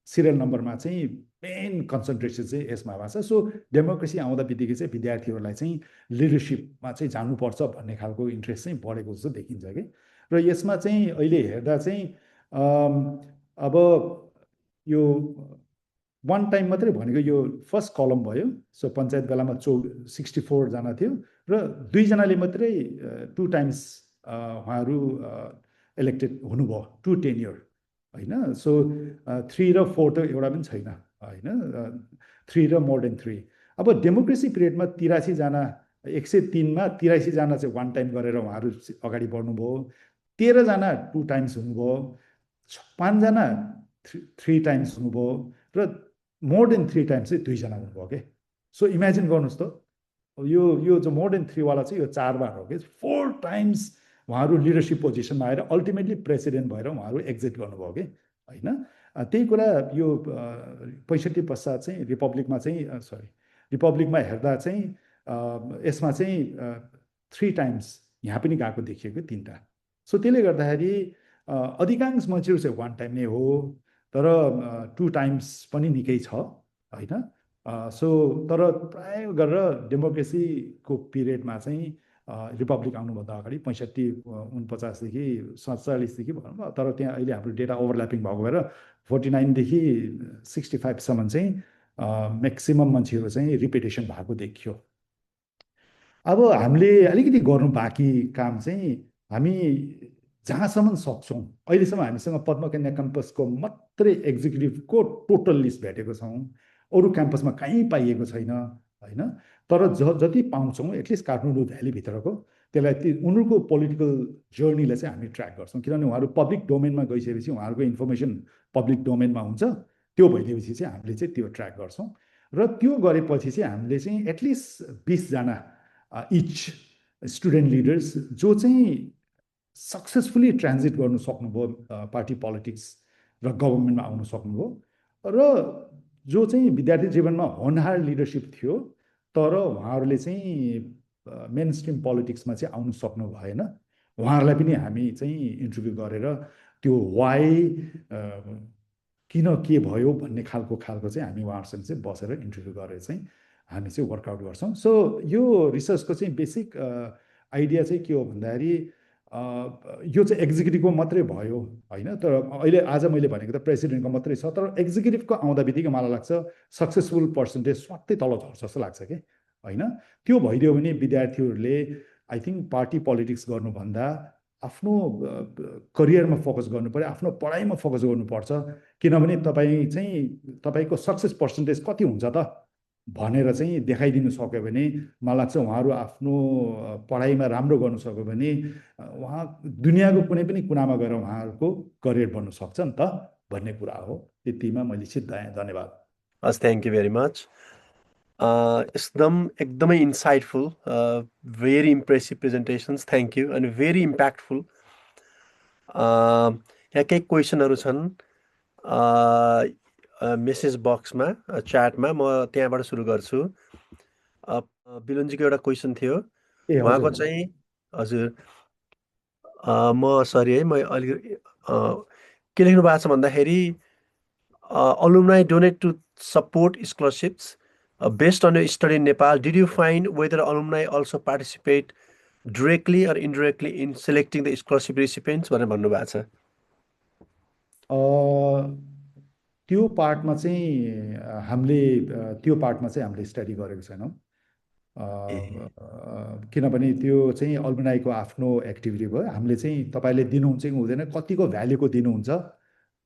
Speaker 2: सिरियल नम्बरमा चाहिँ मेन कन्सन्ट्रेसन चाहिँ यसमा भएको छ। सो डेमोक्रेसी आउँदा बित्तिकै चाहिँ विद्यार्थीहरूलाई चाहिँ लिडरसिपमा चाहिँ जानुपर्छ भन्ने खालको इन्ट्रेस्ट चाहिँ बढेको जस्तो देखिन्छ कि। र यसमा चाहिँ अहिले हेर्दा चाहिँ अब यो 1 टाइम मात्रै भनेको यो फर्स्ट कलम भयो। सो पञ्चायत बेलामा 64 जना थियो र 2 जनाले मात्रै 2 टाइम्स उहाँहरू इलेक्टेड हुनुभयो, 2 टेन्युर होइन। सो 3 र 4 त एउटा पनि छैन होइन। 3 र मोर देन 3। अब डेमोक्रेसी पिरियडमा 83 जना, 103मा 83जना चाहिँ वान टाइम गरेर उहाँहरू अगाडि बढ्नुभयो। 13जना टु टाइम्स हुनुभयो। 5जना थ्री टाइम्स हुनुभयो। र मोर देन 3 टाइम्स चाहिँ 2जना हुनुभयो के। सो इमेजिन गर्नुहोस् त, यो जो मोर देन 3वाला चाहिँ यो 4 बार हो कि 4 टाइम्स उहाँहरू लिडरसिप पोजिसनमा आएर अल्टिमेटली प्रेसिडेन्ट भएर उहाँहरू एक्जिट गर्नुभयो कि होइन। त्यही कुरा यो 65 पश्चात चाहिँ रिपब्लिकमा चाहिँ सरी रिपब्लिकमा हेर्दा चाहिँ यसमा चाहिँ 3 टाइम्स यहाँ पनि गएको देखियो कि 3टा। सो त्यसले गर्दाखेरि अधिकांश मान्छेहरू चाहिँ वान टाइम नै हो, तर 2 टाइम्स पनि निकै छ होइन। सो तर प्राय गरेर डेमोक्रेसीको पिरियडमा चाहिँ रिपब्लिक आउनुभन्दा अगाडि 65 49देखि 47देखि भनौँ न, तर त्यहाँ अहिले हाम्रो डेटा ओभरल्यापिङ भएको भएर 49देखि 65सम्म चाहिँ म्याक्सिमम् मान्छेहरू चाहिँ रिपिटेसन भएको देखियो। अब हामीले अलिकति गर्नु बाँकी काम चाहिँ हामी जहाँसम्म सक्छौँ, अहिलेसम्म हामीसँग पद्मकन्या क्याम्पसको मात्रै एक्जिक्युटिभको टोटल लिस्ट भेटेको छौँ, अरू क्याम्पसमा कहीँ पाइएको छैन होइन। तर जति पाउँछौँ एटलिस्ट काठमाडौँ भ्यालीभित्रको त्यसलाई उनीहरूको पोलिटिकल जर्नीलाई चाहिँ हामी ट्र्याक गर्छौँ, किनभने उहाँहरू पब्लिक डोमेनमा गइसकेपछि उहाँहरूको इन्फर्मेसन पब्लिक डोमेनमा हुन्छ। त्यो भइदिएपछि चाहिँ हामीले चाहिँ त्यो ट्र्याक गर्छौँ। र त्यो गरेपछि चाहिँ हामीले चाहिँ एटलिस्ट 20जना इच स्टुडेन्ट लिडर्स जो चाहिँ सक्सेसफुली ट्रान्जिट गर्नु सक्नुभयो पार्टी पोलिटिक्स र गभर्मेन्टमा आउनु सक्नुभयो, र जो चाहिँ विद्यार्थी जीवनमा होनहार लिडरसिप थियो तर उहाँहरूले चाहिँ मेन स्ट्रिम पोलिटिक्समा चाहिँ आउनु सक्नु भएन, उहाँहरूलाई पनि हामी चाहिँ इन्टरभ्यू गरेर त्यो वाइ किन के भयो भन्ने खालको चाहिँ हामी उहाँहरूसँग चाहिँ बसेर इन्टरभ्यू गरेर चाहिँ हामी चाहिँ वर्कआउट गर्छौँ। सो यो रिसर्चको चाहिँ बेसिक आइडिया चाहिँ के हो भन्दाखेरि यो चाहिँ एक्जिक्युटिभको मात्रै भयो होइन, तर अहिले आज मैले भनेको त प्रेसिडेन्टको मात्रै छ, तर एक्जिक्युटिभको आउँदा बित्तिकै मलाई लाग्छ सक्सेसफुल पर्सेन्टेज स्वात्तै तल झर्छ जस्तो लाग्छ कि होइन। त्यो भइदियो भने विद्यार्थीहरूले आई थिङ्क पार्टी पोलिटिक्स गर्नुभन्दा आफ्नो करियरमा फोकस गर्नु पऱ्यो, आफ्नो पढाइमा फोकस गर्नुपर्छ। किनभने तपाईँ चाहिँ तपाईँको सक्सेस पर्सेन्टेज कति हुन्छ त भनेर चाहिँ देखाइदिनु सक्यो भने मलाई लाग्छ उहाँहरू आफ्नो पढाइमा राम्रो गर्नु सक्यो भने उहाँ दुनियाँको कुनै पनि कुनामा गएर उहाँहरूको करियर बन्नु सक्छ नि त भन्ने कुरा हो। त्यतिमा मैले सिद्धाएँ। धन्यवाद।
Speaker 1: हस्, थ्याङ्क यू भेरी मच। एकदमै insightful, very impressive presentations, thank you, अनि भेरी इम्प्याक्टफुल। यहाँ केही क्वेसनहरू छन् मेसेज बक्समा, च्याटमा, म त्यहाँबाट सुरु गर्छु। बिलुनजीको एउटा क्वेसन थियो,
Speaker 2: ए
Speaker 1: उहाँको
Speaker 2: हजुर
Speaker 1: चाहिँ हजुर म सरी है, म अलिकति के लेख्नु भएको छ भन्दाखेरि alumni donate to support scholarships based on your study in Nepal. Did you find whether alumni also participate directly or indirectly in selecting the scholarship recipients? भनेर भन्नुभएको छ।
Speaker 2: त्यो पार्टमा चाहिँ हामीले स्टडी गरेको छैनौँ,
Speaker 1: ए
Speaker 2: किनभने त्यो चाहिँ अल्मुनाईको आफ्नो एक्टिभिटी भयो। हामीले चाहिँ तपाईँले दिनुहुन्छ कि हुँदैन, कतिको भ्याल्युको दिनुहुन्छ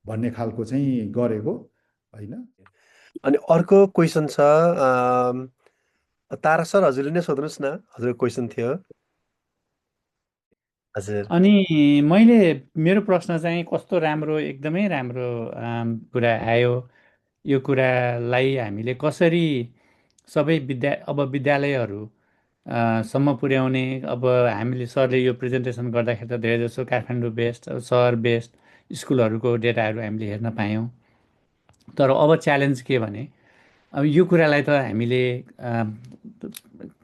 Speaker 2: भन्ने खालको चाहिँ गरेको होइन।
Speaker 1: अनि अर्को क्वेसन छ, तारा सर हजुरले नै सोध्नुहोस् न, हजुरको क्वेसन थियो। हजुर
Speaker 3: अनि मैले मेरो प्रश्न चाहिँ कस्तो राम्रो, एकदमै राम्रो कुरा आयो। यो कुरालाई हामीले कसरी सबै अब विद्यालयहरू सम्म पुर्याउने। अब हामीले सरले यो प्रेजेन्टेसन गर्दाखेरि त धेरै जसो काठमाडौँ बेस्ड, सहर बेस्ड स्कुलहरूको डेटाहरू हामीले हेर्न पायौँ। तर अब च्यालेन्ज के भने, अब यो कुरालाई त हामीले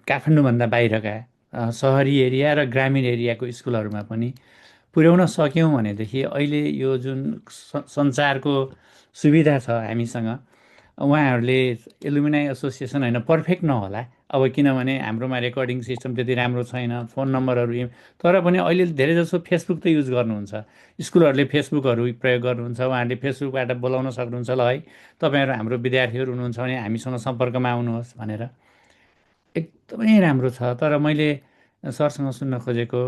Speaker 3: काठमाडौँभन्दा बाहिरका सहरी एरिया र ग्रामीण एरियाको स्कुलहरूमा पनि पुर्याउन सक्यौँ भनेदेखि अहिले यो जुन सञ्चारको सुविधा छ हामीसँग, उहाँहरूले एलुमिनाई एसोसिएसन होइन, पर्फेक्ट नहोला अब, किनभने हाम्रोमा रेकर्डिङ सिस्टम त्यति राम्रो छैन, फोन नम्बरहरू, तर पनि अहिले धेरैजसो फेसबुक त युज गर्नुहुन्छ, स्कुलहरूले फेसबुकहरू प्रयोग गर्नुहुन्छ, उहाँहरूले फेसबुकबाट बोलाउन सक्नुहुन्छ, ल है तपाईँहरू हाम्रो विद्यार्थीहरू हुनुहुन्छ भने हामीसँग सम्पर्कमा आउनुहोस् भनेर। एकदमै राम्रो छ। तर मैले सरसँग सुन्न खोजेको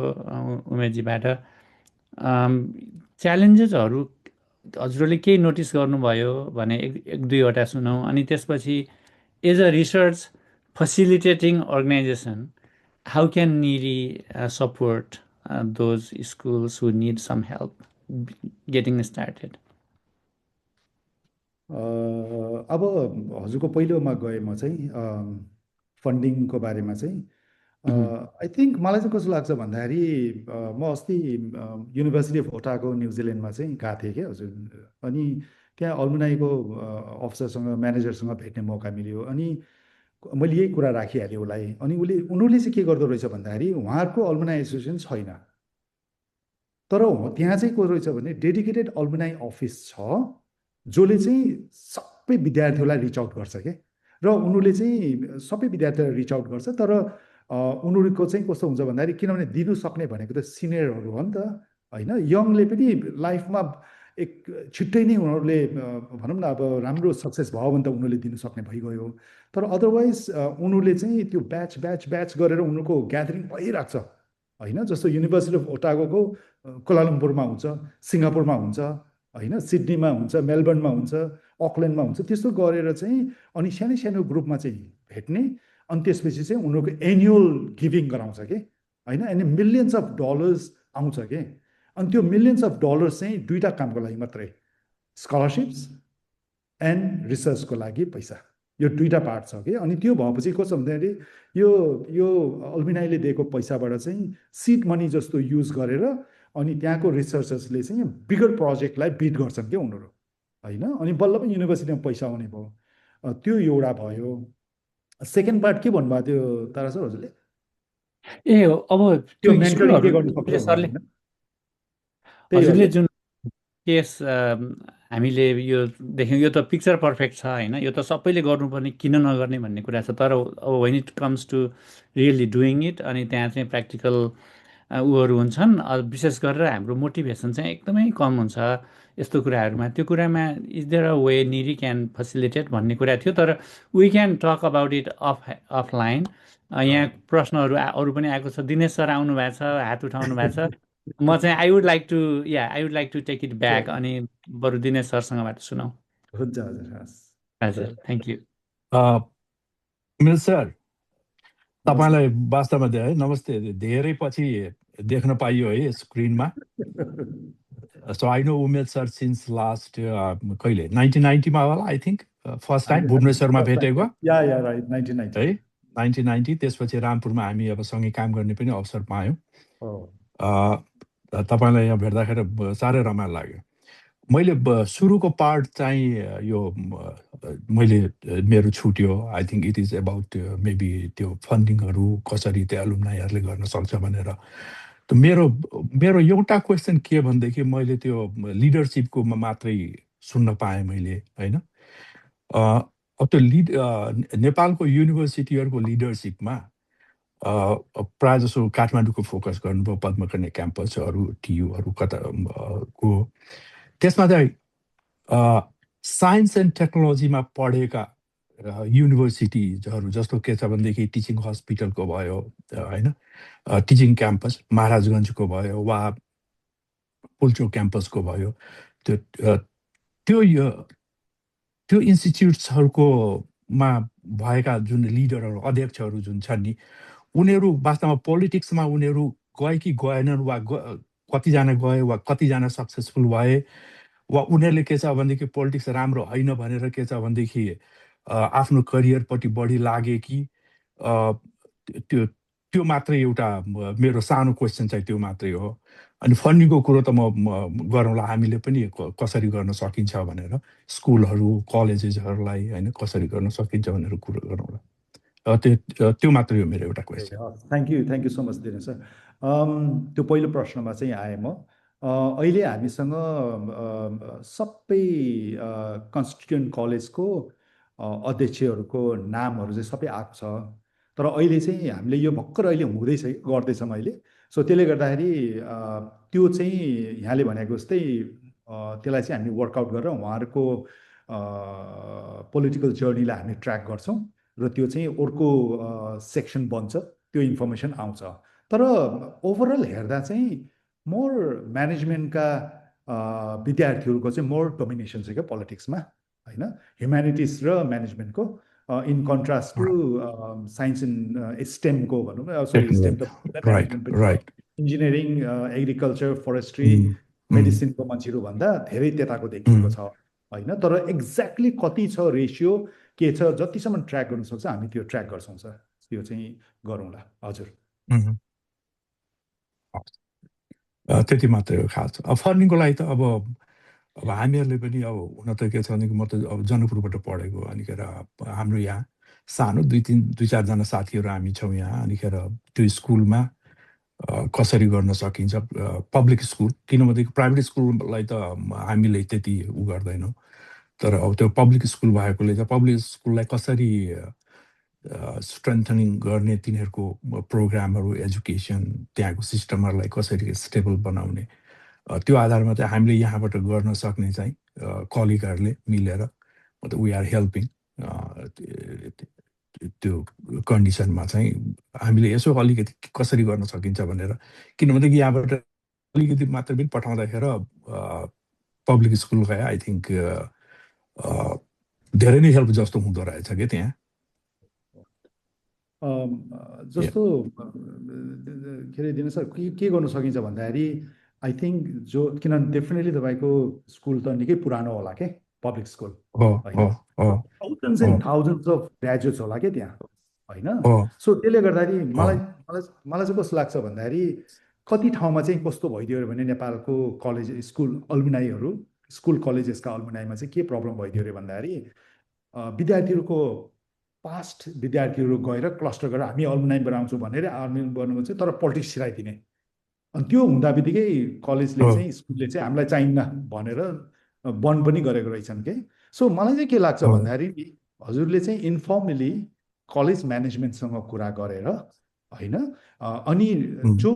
Speaker 3: उमेशजीबाट च्यालेन्जेसहरू हजुरले केही नोटिस गर्नुभयो भने एक दुईवटा सुनौँ, अनि त्यसपछि As a research facilitating organization, how can NIRI support those schools who need some help getting started?
Speaker 2: अब हजुरको पहिलोमा गएँ म चाहिँ फन्डिङको बारेमा चाहिँ आई थिङ्क मलाई चाहिँ कस्तो लाग्छ भन्दाखेरि म अस्ति युनिभर्सिटी अफ ओटागो न्युजिल्यान्डमा चाहिँ गएको थिएँ क्या हजुर। अनि त्यहाँ अल्मुनाईको अफिसरसँग म्यानेजरसँग भेट्ने मौका मिल्यो। अनि मैले यही कुरा राखिहालेँ उसलाई। अनि उनीहरूले चाहिँ के गर्दो रहेछ भन्दाखेरि उहाँहरूको अल्मुनाई एसोसिएसन छैन, तर त्यहाँ चाहिँ को रहेछ भने डेडिकेटेड अल्मुनाई अफिस छ जसले चाहिँ सबै विद्यार्थीहरूलाई रिच आउट गर्छ के। र उनीहरूले चाहिँ सबै विद्यार्थीहरूलाई रिच आउट गर्छ। तर उनीहरूको चाहिँ कस्तो हुन्छ भन्दाखेरि किनभने दिनु सक्ने भनेको त सिनियरहरू हो नि त होइन। यङले पनि लाइफमा एक छिट्टै नै उनीहरूले भनौँ न अब राम्रो सक्सेस भयो भने त उनीहरूले दिनु सक्ने भइगयो। तर अदरवाइज उनीहरूले चाहिँ त्यो ब्याच ब्याच ब्याच गरेर उनीहरूको ग्यादरिङ भइरहेको छ होइन। जस्तो युनिभर्सिटी अफ ओटागोको कोलालम्पुरमा हुन्छ, सिङ्गापुरमा हुन्छ होइन, सिडनीमा हुन्छ, मेलबर्नमा हुन्छ, अकल्यान्डमा हुन्छ। त्यस्तो गरेर चाहिँ अनि सानो सानो ग्रुपमा चाहिँ भेट्ने। अनि त्यसपछि चाहिँ उनीहरूको एन्युअल गिभिङ गराउँछ कि होइन। अनि मिलियन्स अफ डलर्स आउँछ कि। अनि त्यो मिलियन्स अफ डलर्स चाहिँ दुईवटा कामको लागि मात्रै, स्कलरसिप्स एन्ड रिसर्चको लागि पैसा, यो दुईवटा पार्ट छ कि। अनि त्यो भएपछि कस्तो भन्दाखेरि यो यो अल्मुनाईले दिएको पैसाबाट चाहिँ सिड मनी जस्तो युज गरेर अनि त्यहाँको रिसर्चर्सले चाहिँ बिगर प्रोजेक्टलाई बिट गर्छन् क्या उनीहरू होइन। अनि बल्ल पनि युनिभर्सिटीमा पैसा आउने भयो। त्यो एउटा भयो। सेकेन्ड पार्ट के भन्नुभएको थियो तारा सर हजुरले?
Speaker 3: ए अब
Speaker 2: त्यो
Speaker 3: त्यो
Speaker 2: मेन्टरिङ के
Speaker 3: स्कुलहरू
Speaker 2: गर्नु सक्छ
Speaker 3: सरले
Speaker 2: होइन? त्यही हो
Speaker 3: हजुरले
Speaker 2: कि?
Speaker 3: जुन केस हामीले यो देख्यौँ, यो त पिक्चर पर्फेक्ट छ होइन। यो त सबैले गर्नुपर्ने, किन नगर्ने भन्ने कुरा छ। तर अब when it comes to really doing it, अनि त्यहाँ चाहिँ प्र्याक्टिकल उहरू हुन्छन्। विशेष गरेर हाम्रो मोटिभेसन चाहिँ एकदमै कम हुन्छ यस्तो कुराहरूमा। त्यो कुरामा इज देयर अ वे निरी क्यान फेसिलिटेट भन्ने कुरा थियो। तर we can talk about it offline. यहाँ प्रश्नहरू अरू पनि आएको छ। दिनेश सर आउनु भएको छ, हात उठाउनु भएको छ। म चाहिँ I would like to take it back, अनि बरु दिनेश सरसँगबाट सुनौँ।
Speaker 2: हुन्छ हजुर, हस्
Speaker 3: हजुर, थ्याङ्क यू।
Speaker 4: मिल सर,
Speaker 2: नमस्ते।
Speaker 4: तपाईँलाई वास्तवमा है नमस्ते, धेरै पछि देख्न पाइयो है स्क्रिनमा। So I know Umesh sir since last कहिले 1990 मा होला आई थिङ्क फर्स्ट टाइम भुवनेश्वरमा भेटेको
Speaker 2: या राइट 1990
Speaker 4: है, 1990। त्यसपछि रामपुरमा हामी अब सँगै काम गर्ने पनि अवसर पायौँ। तपाईँलाई यहाँ भेट्दाखेरि साह्रै रमाइलो लाग्यो। मैले सुरुको पार्ट चाहिँ यो मैले मेरो छुट्यो। I think it is about maybe त्यो फन्डिङहरू कसरी त्यो एलुमनाईहरूले गर्न सक्छ भनेर। त मेरो एउटा क्वेसन के भनेदेखि मैले त्यो लिडरसिपको मात्रै सुन्न पाएँ मैले होइन। अब त्यो नेपालको युनिभर्सिटीहरूको लिडरसिपमा प्रायः जसो काठमाडौँको फोकस गर्नुभयो, पद्मकन्या क्याम्पसहरू, टियुहरू कता को। त्यसमा चाहिँ साइन्स एन्ड टेक्नोलोजीमा पढेका युनिभर्सिटिजहरू जस्तो के छ भनेदेखि टिचिङ हस्पिटलको भयो होइन, टिचिङ क्याम्पस महाराजगञ्जको भयो वा पुल्चोक क्याम्पसको भयो। त्यो इन्स्टिच्युट्सहरूकोमा भएका जुन लिडरहरू, अध्यक्षहरू जुन छन् नि, उनीहरू वास्तवमा पोलिटिक्समा उनीहरू गए कि गएनन्, वा कतिजना गए वा कतिजना सक्सेसफुल भए, वा उनीहरूले के छ भनेदेखि पोलिटिक्स राम्रो होइन भनेर के छ भनेदेखि आफ्नो करियरपट्टि बढी लागे कि त्यो मात्रै एउटा मेरो सानो क्वेसन चाहिँ त्यो मात्रै हो। अनि फन्डिङको कुरो त म गरौँला, हामीले पनि कसरी गर्न सकिन्छ भनेर स्कुलहरू कलेजेसहरूलाई होइन कसरी गर्न सकिन्छ भनेर कुरो गरौँला। त्यो मात्रै हो मेरो एउटा question.
Speaker 2: Thank you so much Dinesh sir. त्यो पहिलो प्रश्नमा चाहिँ आएँ म। अहिले हामीसँग सबै कन्स्टिट्युएन्ट कलेजको अध्यक्षहरूको नामहरू चाहिँ सबै आएको छ। तर अहिले चाहिँ हामीले यो भर्खर अहिले हुँदैछ, गर्दैछौँ अहिले। सो त्यसले गर्दाखेरि त्यो चाहिँ यहाँले भनेको जस्तै त्यसलाई चाहिँ हामी वर्कआउट गरेर उहाँहरूको पोलिटिकल जर्नीलाई हामी ट्र्याक गर्छौँ र त्यो चाहिँ अर्को सेक्सन बन्छ, त्यो इन्फर्मेसन आउँछ। तर ओभरअल हेर्दा चाहिँ मोर म्यानेजमेन्टका विद्यार्थीहरूको चाहिँ मोर डोमिनेसन छ क्या पोलिटिक्समा होइन, ह्युम्यानिटिज र म्यानेजमेन्टको। In contrast to science in स्टेमको भनौँ न, सरी स्टेम त
Speaker 4: राइट
Speaker 2: म्यानेजमेन्ट पनि
Speaker 4: राइट
Speaker 2: छ, इन्जिनियरिङ, एग्रिकल्चर, फरेस्ट्री, मेडिसिनको मान्छेहरू भन्दा धेरै त्यताको देखिएको छ होइन। तर एक्ज्याक्टली कति छ रेसियो के छ, जतिसम्म ट्र्याक गर्न सक्छ हामी त्यो ट्र्याक गर्छौँ सर, त्यो चाहिँ गरौँला। हजुर
Speaker 4: त्यति मात्रै हो खास। अब फन्डिङको लागि त अब हामीहरूले पनि अब हुन त के छ भने म त अब जनकपुरबाट पढेको, अनिखेर हाम्रो यहाँ सानो दुई चारजना साथीहरू हामी छौँ यहाँ। अनिखेर त्यो स्कुलमा कसरी गर्न सकिन्छ पब्लिक स्कुल, किनभने प्राइभेट स्कुललाई त हामीले त्यति उ गर्दैनौँ, तर अब त्यो पब्लिक स्कुल भएकोले चाहिँ पब्लिक स्कुललाई कसरी स्ट्रेन्थनिङ गर्ने, तिनीहरूको प्रोग्रामहरू, एजुकेसन, त्यहाँको सिस्टमहरूलाई कसरी स्टेबल बनाउने, त्यो आधारमा चाहिँ हामीले यहाँबाट गर्न सक्ने चाहिँ कलिगहरूले मिलेर मतलब वी आर हेल्पिङ त्यो कन्डिसनमा चाहिँ हामीले यसो अलिकति कसरी गर्न सकिन्छ भनेर। किनभने यहाँबाट अलिकति मात्र पनि पठाउँदाखेरि पब्लिक स्कुल गए आई थिङ्क धेरै नै हेल्प जस्तो हुँदो रहेछ क्या त्यहाँ।
Speaker 2: जस्तो के अरे दिनु सर, के गर्नु सकिन्छ भन्दाखेरि आई थिङ्क जो, किनभने डेफिनेटली तपाईँको स्कुल त निकै पुरानो होला के, पब्लिक स्कुल होइन, thousands and thousands of graduates होला क्या त्यहाँ होइन। सो त्यसले गर्दाखेरि मलाई मलाई चाहिँ कस्तो लाग्छ भन्दाखेरि कति ठाउँमा चाहिँ कस्तो भइदियो भने नेपालको कलेज स्कुल अल्मुनाईहरू, स्कुल कलेजेसका अल्मुनाईमा चाहिँ के प्रब्लम भइदियो अरे भन्दाखेरि विद्यार्थीहरूको पास्ट विद्यार्थीहरू गएर क्लस्टर गरेर हामी अल्मुनाईबाट आउँछौँ भनेर आर्मी बन्नु चाहिँ, तर पोलिटिक्स सिराइदिने। अनि त्यो हुँदा बित्तिकै कलेजले चाहिँ, स्कुलले चाहिँ हामीलाई चाहिन्न भनेर बन्द पनि गरेको रहेछन् के। सो मलाई चाहिँ के लाग्छ भन्दाखेरि हजुरले चाहिँ इन्फर्मली कलेज म्यानेजमेन्टसँग कुरा गरेर होइन, अनि जो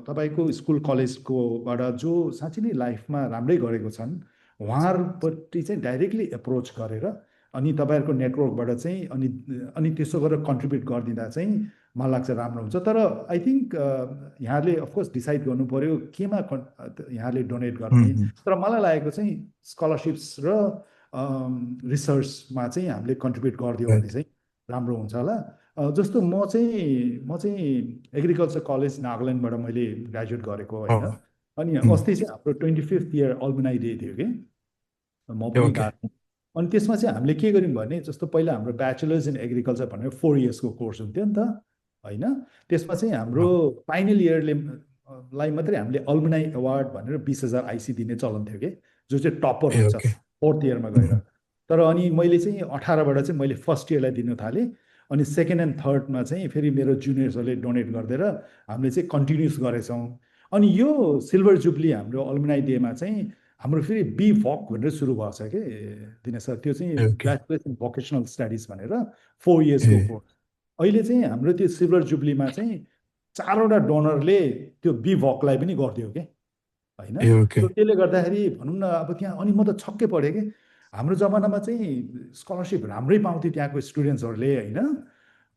Speaker 2: तपाईँको स्कुल कलेजकोबाट जो साँच्चै नै लाइफमा राम्रै गरेको छन् उहाँहरूपट्टि चाहिँ डाइरेक्टली एप्रोच गरेर अनि तपाईँहरूको नेटवर्कबाट चाहिँ अनि त्यसो गरेर कन्ट्रिब्युट गरिदिँदा चाहिँ मलाई लाग्छ राम्रो हुन्छ। तर आई थिङ्क यहाँले अफकोर्स डिसाइड गर्नु पऱ्यो केमा यहाँले डोनेट गर्ने, तर मलाई लागेको चाहिँ स्कलरसिप्स र रिसर्चमा चाहिँ हामीले कन्ट्रिब्युट गरिदियो भने चाहिँ राम्रो हुन्छ होला। जस्तो म चाहिँ एग्रिकल्चर कलेज नागाल्यान्डबाट मैले ग्रेजुएट गरेको होइन, अनि अस्ति चाहिँ हाम्रो 25th इयर अल्मुनाई डे थियो कि, म पनि गएको। अनि त्यसमा चाहिँ हामीले के गर्यौँ भने जस्तो पहिला हाम्रो ब्याचलर्स इन एग्रिकल्चर भनेर 4 इयर्सको कोर्स हुन्थ्यो नि त होइन। त्यसमा चाहिँ हाम्रो फाइनल इयरले लाई मात्रै हामीले अल्मुनाई अवार्ड भनेर 20,000 आइसी दिने चलन थियो कि, जो चाहिँ टप्पर हुन्छ 4th इयरमा गएर। तर अनि मैले चाहिँ 18बाट चाहिँ मैले फर्स्ट इयरलाई दिन थालेँ, अनि सेकेन्ड एन्ड थर्डमा चाहिँ फेरि मेरो जुनियर्सहरूले डोनेट गरिदिएर हामीले चाहिँ कन्टिन्युस गरेछौँ। अनि यो सिल्भर जुब्ली हाम्रो अल्मुनाई डेमा चाहिँ हाम्रो फेरि बी भक भनेर सुरु भएको छ कि दिनेश सर, त्यो चाहिँ ब्याचलर्स इन भोकेसनल स्टडिज भनेर 4 इयर्सको कोर्स। अहिले चाहिँ हाम्रो त्यो सिल्भर जुब्लीमा चाहिँ 4वटा डोनरले त्यो बी भकलाई पनि गरिदियो कि होइन। सो त्यसले गर्दाखेरि भनौँ न अब त्यहाँ, अनि म त छक्कै परेँ कि हाम्रो जमानामा चाहिँ स्कलरसिप राम्रै पाउँथ्यो त्यहाँको स्टुडेन्ट्सहरूले होइन।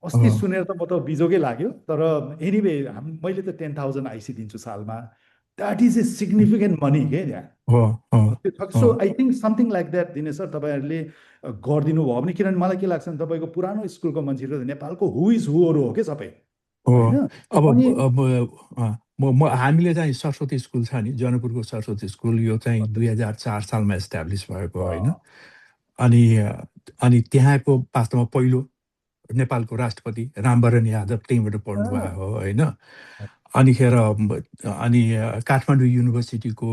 Speaker 2: अस्ति सुनेर त म त बिजोगै लाग्यो। तर एनिवे मैले त 10,000 आइसी दिन्छु सालमा, that is a significant money के त्यहाँ। So I think something like that Dinesh sir तपाईँहरूले गरिदिनु भयो भने, किनभने मलाई के लाग्छ भने तपाईँको पुरानो स्कुलको मान्छेहरू नेपालको हु इज हुहरू हो कि सबै होइन।
Speaker 4: अब हामीले चाहिँ सरस्वती स्कुल छ नि, जनकपुरको सरस्वती स्कुल, यो चाहिँ 2004 सालमा एस्टाब्लिस भएको होइन। अनि त्यहाँको वास्तवमा पहिलो नेपालको राष्ट्रपति रामवरण यादव त्यहीँबाट पढ्नुभएको हो होइन। अनिखेर अनि काठमाडौँ युनिभर्सिटीको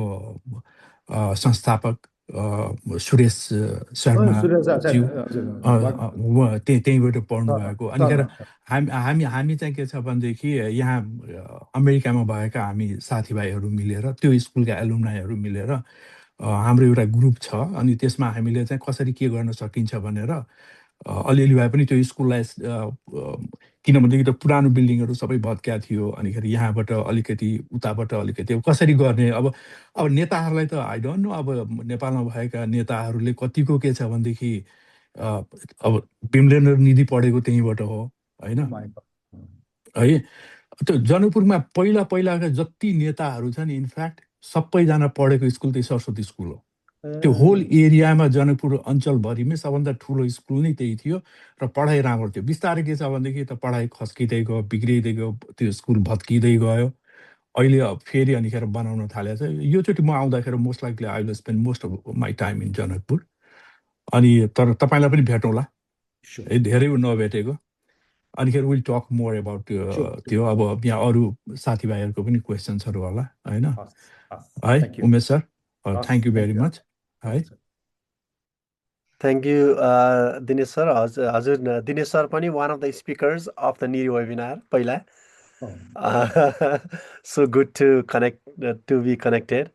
Speaker 4: संस्थापक सुरेश शर्माज्यू त्यहीँबाट पढ्नुभएको। अनिखेर हामी चाहिँ के छ भनेदेखि यहाँ अमेरिकामा भएका हामी साथीभाइहरू मिलेर, त्यो स्कुलका एलुमनाईहरू मिलेर हाम्रो एउटा ग्रुप छ। अनि त्यसमा हामीले चाहिँ कसरी के गर्न सकिन्छ भनेर अलिअलि भए पनि त्यो स्कुललाई, किनभनेदेखि त पुरानो बिल्डिङहरू सबै भत्किया थियो, अनिखेर यहाँबाट अलिकति उताबाट अलिकति कसरी गर्ने। अब नेताहरूलाई त आई डोन्ट नो, अब नेपालमा भएका नेताहरूले कतिको के छ भनेदेखि अब विमलेन्द्र निधि पढेको त्यहीँबाट हो होइन है। त्यो जनकपुरमा पहिलाका जति नेताहरू छन् इनफ्याक्ट सबैजना पढेको स्कुल त्यही सरस्वती स्कुल हो त्यो होल एरियामा जनकपुर अञ्चलभरिमै सबभन्दा ठुलो स्कुल नै त्यही थियो र पढाइ राम्रो थियो। बिस्तारै के छ भनेदेखि त पढाइ खस्किँदै गयो, बिग्रिँदै गयो, त्यो स्कुल भत्किँदै गयो। अहिले फेरि अनिखेर बनाउन थालेको छ। योचोटि म आउँदाखेरि most likely I will spend most of my time in Janakpur. अनि तर तपाईँलाई पनि भेटौँला, है धेरै नभेटेको। अनिखेर विल टक मोर अबाउट त्यो अब यहाँ अरू साथीभाइहरूको पनि क्वेसन्सहरू होला होइन है Umesh sir. Thank you very much है।
Speaker 1: Thank you Dinesh sir. हजुर दिनेश सर पनि one of the speakers of the NIRI webinar पहिला। So good to be connected.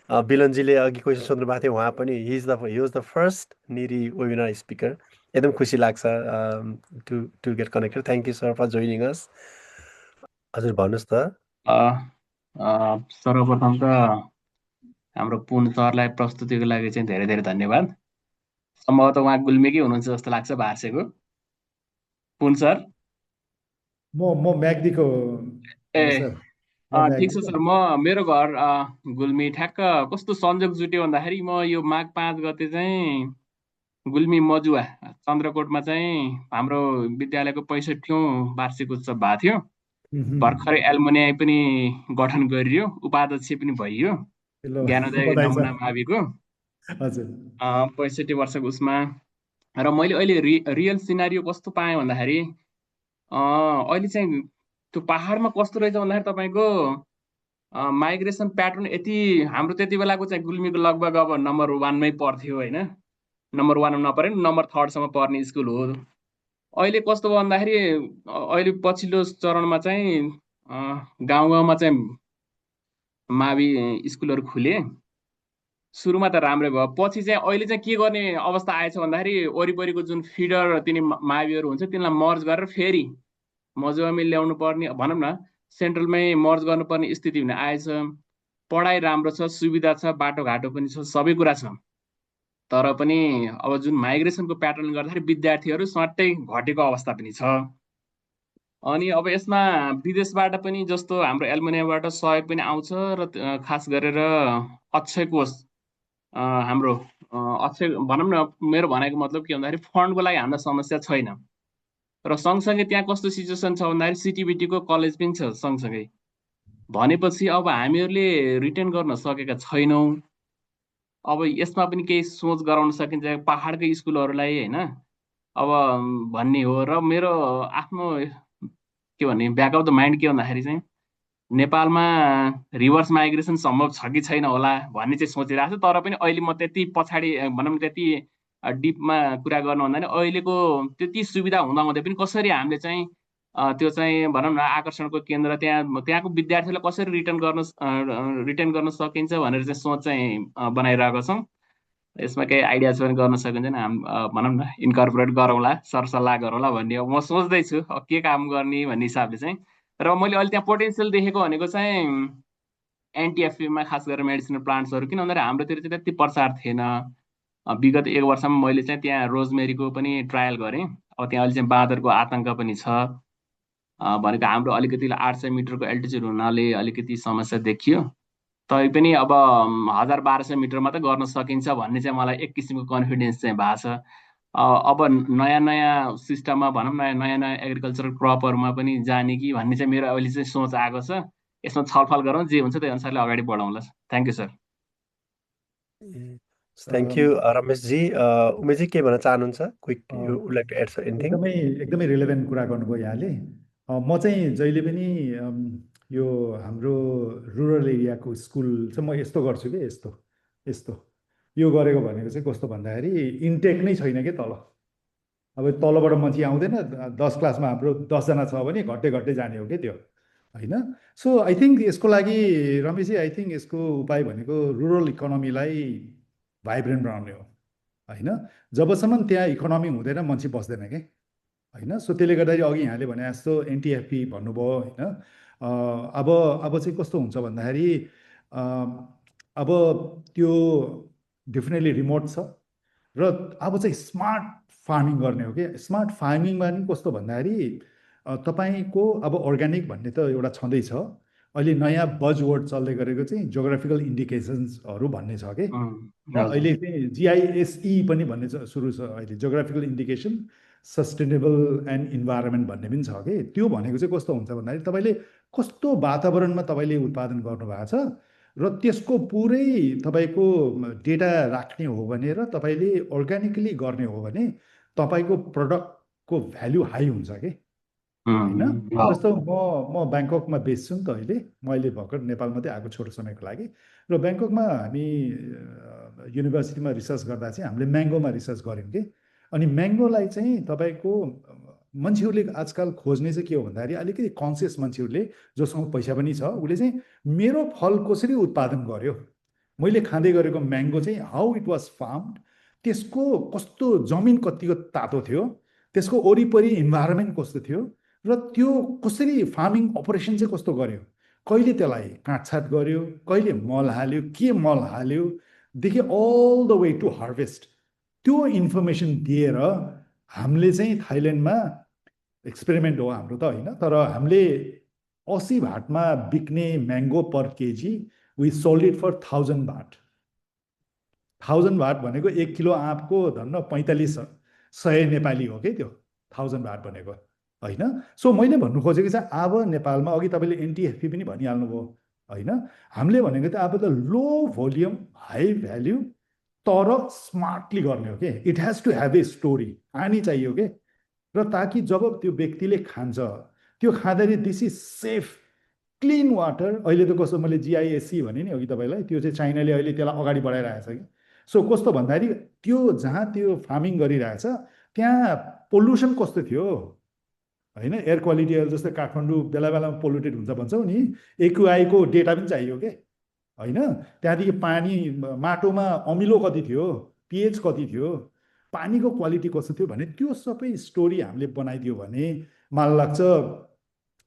Speaker 1: बिलनजीले अघि क्वेसन सोध्नु भएको थियो, उहाँ पनि he was the first NIRI webinar speaker. एकदम खुसी लाग्छ to get connected. Thank you sir for joining us. हजुर भन्नुहोस् त।
Speaker 5: सर्वप्रथम त हाम्रो पुन सरलाई प्रस्तुतिको लागि चाहिँ धेरै धेरै धन्यवाद। सम्भवतः उहाँ गुल्मेकै हुनुहुन्छ जस्तो लाग्छ भार्सेको। पुन सर
Speaker 2: म म्याग्दीको
Speaker 5: ठिक छ सर। मेरो घर गुल्मी। ठ्याक्क कस्तो संयोग जुट्यो भन्दाखेरि म यो माघ 5 गते चाहिँ गुल्मी मजुवा चन्द्रकोटमा चाहिँ हाम्रो विद्यालयको 65औं वार्षिक उत्सव भएको थियो। भर्खरै एल्मुनियाई पनि गठन गरियो, उपाध्यक्ष पनि भइयो ज्ञानोदय नमुना माविको 65 वर्षको उसमा। र मैले अहिले रियल सिनारियो कस्तो पाएँ भन्दाखेरि अहिले चाहिँ त्यो पहाडमा कस्तो रहेछ भन्दाखेरि तपाईँको माइग्रेसन प्याटर्न यति हाम्रो त्यति बेलाको चाहिँ गुल्मीको लगभग अब नम्बर 1 मै पर्थ्यो होइन। नम्बर 1 नपरे नम्बर 3सम्म पर्ने स्कुल हो। अहिले कस्तो भयो भन्दाखेरि अहिले पछिल्लो चरणमा चाहिँ गाउँ गाउँमा चाहिँ मावि स्कुलहरू खुले। सुरुमा त राम्रै भयो, पछि चाहिँ अहिले चाहिँ के गर्ने अवस्था आएछ भन्दाखेरि वरिपरिको जुन फिडर तिनी माविहरू हुन्छ तिनीलाई मर्ज गरेर फेरि मजुवामै ल्याउनु पर्ने, भनौँ न सेन्ट्रलमै मर्ज गर्नुपर्ने स्थिति हुन आएछ। पढाइ राम्रो छ, सुविधा छ, बाटोघाटो पनि छ, सबै कुरा छ। तर पनि अब जुन माइग्रेसनको प्याटर्नले गर्दाखेरि विद्यार्थीहरू स्वाट्टै घटेको अवस्था पनि छ। अनि अब यसमा विदेशबाट पनि जस्तो हाम्रो एल्मुनियाबाट सहयोग पनि आउँछ र खास गरेर अक्षय कोष हाम्रो अक्षय भनौँ न, मेरो भनेको मतलब के भन्दाखेरि फन्डको लागि हामीलाई समस्या छैन। र सँगसँगै त्यहाँ कस्तो सिचुएसन छ भन्दाखेरि सिटिबिटीको कलेज पनि छ सँगसँगै। भनेपछि अब हामीहरूले रिटेन गर्न सकेका छैनौँ। अब यसमा पनि केही सोच गराउन सकिन्छ पहाडकै स्कुलहरूलाई होइन अब भन्ने हो। र मेरो आफ्नो के भन्ने ब्याक अफ द माइन्ड के भन्दाखेरि चाहिँ नेपालमा रिभर्स माइग्रेसन सम्भव छ कि छैन होला भन्ने चाहिँ सोचिरहेको छु। तर पनि अहिले म त्यति पछाडि भनौँ त्यति डिपमा कुरा गर्नु भन्दा अहिलेको त्यति सुविधा हुँदाहुँदै पनि कसरी हामीले चाहिँ त्यो चाहिँ भनौँ न आकर्षणको केन्द्र त्यहाँको विद्यार्थीलाई कसरी रिटेन गर्न सकिन्छ भनेर चाहिँ सोच चाहिँ बनाइरहेको छौँ। यसमा केही आइडिया पनि गर्न सकिन्छ नि भनौँ न इन्कर्पोरेट गरौँला, सरसल्लाह गरौँला भन्ने म सोच्दैछु के काम गर्ने भन्ने हिसाबले चाहिँ। र मैले अहिले त्यहाँ पोटेन्सियल देखेको भनेको चाहिँ एनटिएफपीमा खास गरेर मेडिसिनल प्लान्ट्सहरू, किन भन्दाखेरि हाम्रोतिर चाहिँ त्यति प्रचार थिएन। विगत 1 वर्षमा मैले चाहिँ त्यहाँ रोजमेरीको पनि ट्रायल गरेँ। अब त्यहाँ अहिले चाहिँ बाँदरको आतङ्क पनि छ भनेको हाम्रो अलिकति 800 मिटरको एल्टिच्युड हुनाले अलिकति समस्या देखियो। तैपनि अब 1200 मिटरमा त गर्न सकिन्छ भन्ने चाहिँ मलाई एक किसिमको कन्फिडेन्स चाहिँ भएको छ। अब नयाँ नयाँ सिस्टममा भनौँ नयाँ नयाँ एग्रिकल्चरल क्रपहरूमा पनि जाने कि भन्ने चाहिँ मेरो अहिले चाहिँ सोच आएको छ। यसमा छलफल गरौँ, जे हुन्छ त्यही अनुसारले अगाडि बढाउँला। Thank you sir.
Speaker 1: Thank you Rameshji. Umeshji के भन्न चाहनुहुन्छ?
Speaker 2: एकदमै रिलेभेन्ट कुरा गर्नुभयो यहाँले। म चाहिँ जहिले पनि यो हाम्रो रुरल एरियाको स्कुल चाहिँ म यस्तो गर्छु कि यस्तो यो गरेको भनेको चाहिँ कस्तो भन्दाखेरि इन्टेक नै छैन कि तल। अब तलबाट मान्छे आउँदैन। 10 क्लासमा हाम्रो 10 जना छ भने घट्टै घट्टै जाने हो कि त्यो होइन। सो आई थिङ्क यसको लागि रमेशजी आई थिङ्क यसको उपाय भनेको रुरल इकोनोमीलाई भाइब्रेन्ट बनाउने हो होइन। जबसम्म त्यहाँ इकोनोमी हुँदैन मान्छे बस्दैन कि होइन। सो त्यसले गर्दाखेरि अघि यहाँले भने जस्तो एनटिएफपी भन्नुभयो होइन। अब चाहिँ कस्तो हुन्छ भन्दाखेरि अब त्यो डेफिनेटली रिमोट छ र अब चाहिँ स्मार्ट फार्मिङ गर्ने हो कि। स्मार्ट फार्मिङमा नि कस्तो भन्दाखेरि तपाईँको अब अर्ग्यानिक भन्ने त एउटा छँदैछ, अहिले नयाँ बजवर्ड चल्दै गरेको चाहिँ जोग्राफिकल इन्डिकेसन्सहरू भन्ने छ कि र
Speaker 5: हजुर
Speaker 2: अहिले चाहिँ जिआइएसई पनि भन्ने सुरु छ अहिले geographical indication sustainable and environment भन्ने पनि छ कि त्यो भनेको चाहिँ कस्तो हुन्छ भन्दाखेरि तपाईँले कस्तो वातावरणमा तपाईँले उत्पादन गर्नुभएको छ र त्यसको पुरै तपाईँको डेटा राख्ने हो भने र तपाईँले अर्ग्यानिकली गर्ने हो भने तपाईँको प्रडक्टको भ्याल्यु हाई हुन्छ कि होइन जस्तो म ब्याङ्ककमा बेच्छु नि त अहिले म अहिले भर्खर नेपाल मात्रै आएको छोटो समयको लागि र ब्याङ्ककमा हामी युनिभर्सिटीमा रिसर्च गर्दा चाहिँ हामीले म्याङ्गोमा रिसर्च गऱ्यौँ कि अनि म्याङ्गोलाई चाहिँ तपाईँको मान्छेहरूले आजकल खोज्ने चाहिँ के हो भन्दाखेरि अलिकति कन्सियस मान्छेहरूले जोसँग पैसा पनि छ उसले चाहिँ मेरो फल कसरी उत्पादन गर्यो मैले खाँदै गरेको म्याङ्गो चाहिँ हाउ इट वाज फार्म्ड त्यसको कस्तो जमिन कतिको तातो थियो त्यसको वरिपरि इन्भाइरोमेन्ट कस्तो थियो र त्यो कसरी फार्मिङ अपरेसन चाहिँ कस्तो गर्यो कहिले त्यसलाई काटछाट गर्यो कहिले मल हाल्यो के मल हाल्यो देखि all the way to harvest त्यो इन्फर्मेसन दिएर हामीले चाहिँ थाइल्यान्डमा एक्सपेरिमेन्ट हो हाम्रो त होइन तर हामीले 80 भाटमा बिक्ने mango per KG we sold it for 1000 baht 1000 baht भनेको 1 किलो आँपको धन्न 4500 नेपाली हो कि त्यो 1000 भाट भनेको होइन सो मैले भन्नु खोजेको चाहिँ अब नेपालमा अघि तपाईँले एनटिएफपी पनि भनिहाल्नुभयो होइन हामीले भनेको त अब त लो भोल्युम हाई भ्याल्यु तर स्मार्टली गर्ने हो कि it has to have a story कहानी चाहियो कि र ताकि जब त्यो व्यक्तिले खान्छ त्यो खाँदाखेरि this is safe clean water अहिले त कस्तो मैले जिआइएससी भने नि अघि तपाईँलाई त्यो चाहिँ चाइनाले अहिले त्यसलाई अगाडि बढाइरहेछ कि सो कस्तो भन्दाखेरि त्यो जहाँ त्यो फार्मिङ गरिरहेछ त्यहाँ पोल्युसन कस्तो थियो होइन एयर क्वालिटी अहिले जस्तै काठमाडौँ बेला बेलामा पोल्युटेड हुन्छ भन्छौँ नि एक्युआईको डेटा पनि चाहियो कि होइन त्यहाँदेखि पानी माटोमा अमिलो कति थियो पिएच कति थियो पानीको क्वालिटी कस्तो थियो भने त्यो सबै स्टोरी हामीले बनाइदियो भने मलाई लाग्छ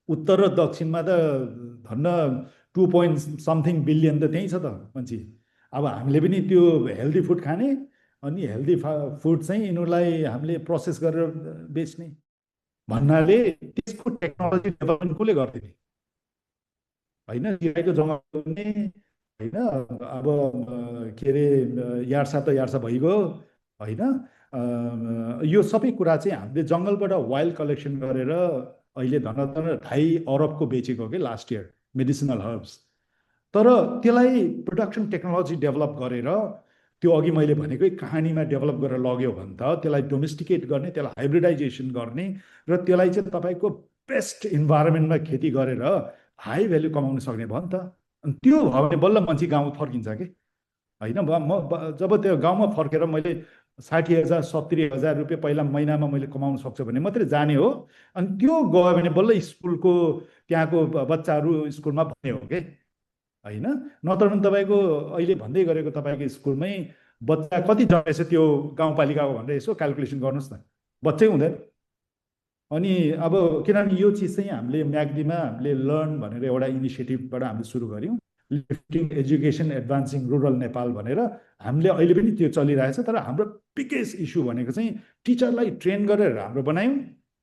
Speaker 2: उत्तर र दक्षिणमा त धन्न 2 बिलियन त त्यहीँ छ त मान्छे अब हामीले पनि त्यो हेल्दी फुड खाने अनि हेल्दी फुड चाहिँ यिनीहरूलाई हामीले प्रोसेस गरेर बेच्ने भन्नाले त्यसको टेक्नोलोजी डेभलपमेन्ट कसले गर्थ्यो होइन जिराईको जङ्गल पनि होइन अब के अरे यार्सा त यार्सा भइगयो होइन यो सबै कुरा चाहिँ हामीले जङ्गलबाट वाइल्ड कलेक्सन गरेर अहिले धन 2.5 अरबको बेचेको कि लास्ट इयर मेडिसिनल हर्ब्स तर त्यसलाई प्रोडक्सन टेक्नोलोजी डेभलप गरेर त्यो अघि मैले भनेकै कहानीमा डेभलप गरेर लग्यो भने त त्यसलाई डोमेस्टिकेट गर्ने त्यसलाई हाइब्रिडाइजेसन गर्ने र त्यसलाई चाहिँ तपाईँको बेस्ट इन्भाइरोमेन्टमा खेती गरेर हाई भ्याल्यु कमाउन सक्ने भयो नि त अनि त्यो भयो भने बल्ल मान्छे गाउँ फर्किन्छ कि होइन जब त्यो गाउँमा फर्केर मैले 60,000 70,000 रुपियाँ पहिला महिनामा मैले कमाउन सक्छु भने मात्रै जाने हो अनि त्यो गयो भने बल्ल स्कुलको त्यहाँको बच्चाहरू स्कुलमा भन्ने हो कि होइन नत्र भने तपाईँको अहिले भन्दै गरेको तपाईँको स्कुलमै बच्चा कति जन्मेछ त्यो गाउँपालिकाको भनेर यसो क्यालकुलेसन गर्नुहोस् न बच्चै हुँदैन अनि अब किनभने यो चिज चाहिँ हामीले म्याग्दीमा हामीले लर्न भनेर एउटा इनिसिएटिभबाट हामीले सुरु गऱ्यौँ लिफ्टिङ एजुकेसन एडभान्सिङ रुरल नेपाल भनेर हामीले अहिले पनि त्यो चलिरहेछ तर हाम्रो बिगेस्ट इस्यु भनेको चाहिँ टिचरलाई ट्रेन गरेर हाम्रो बनायौँ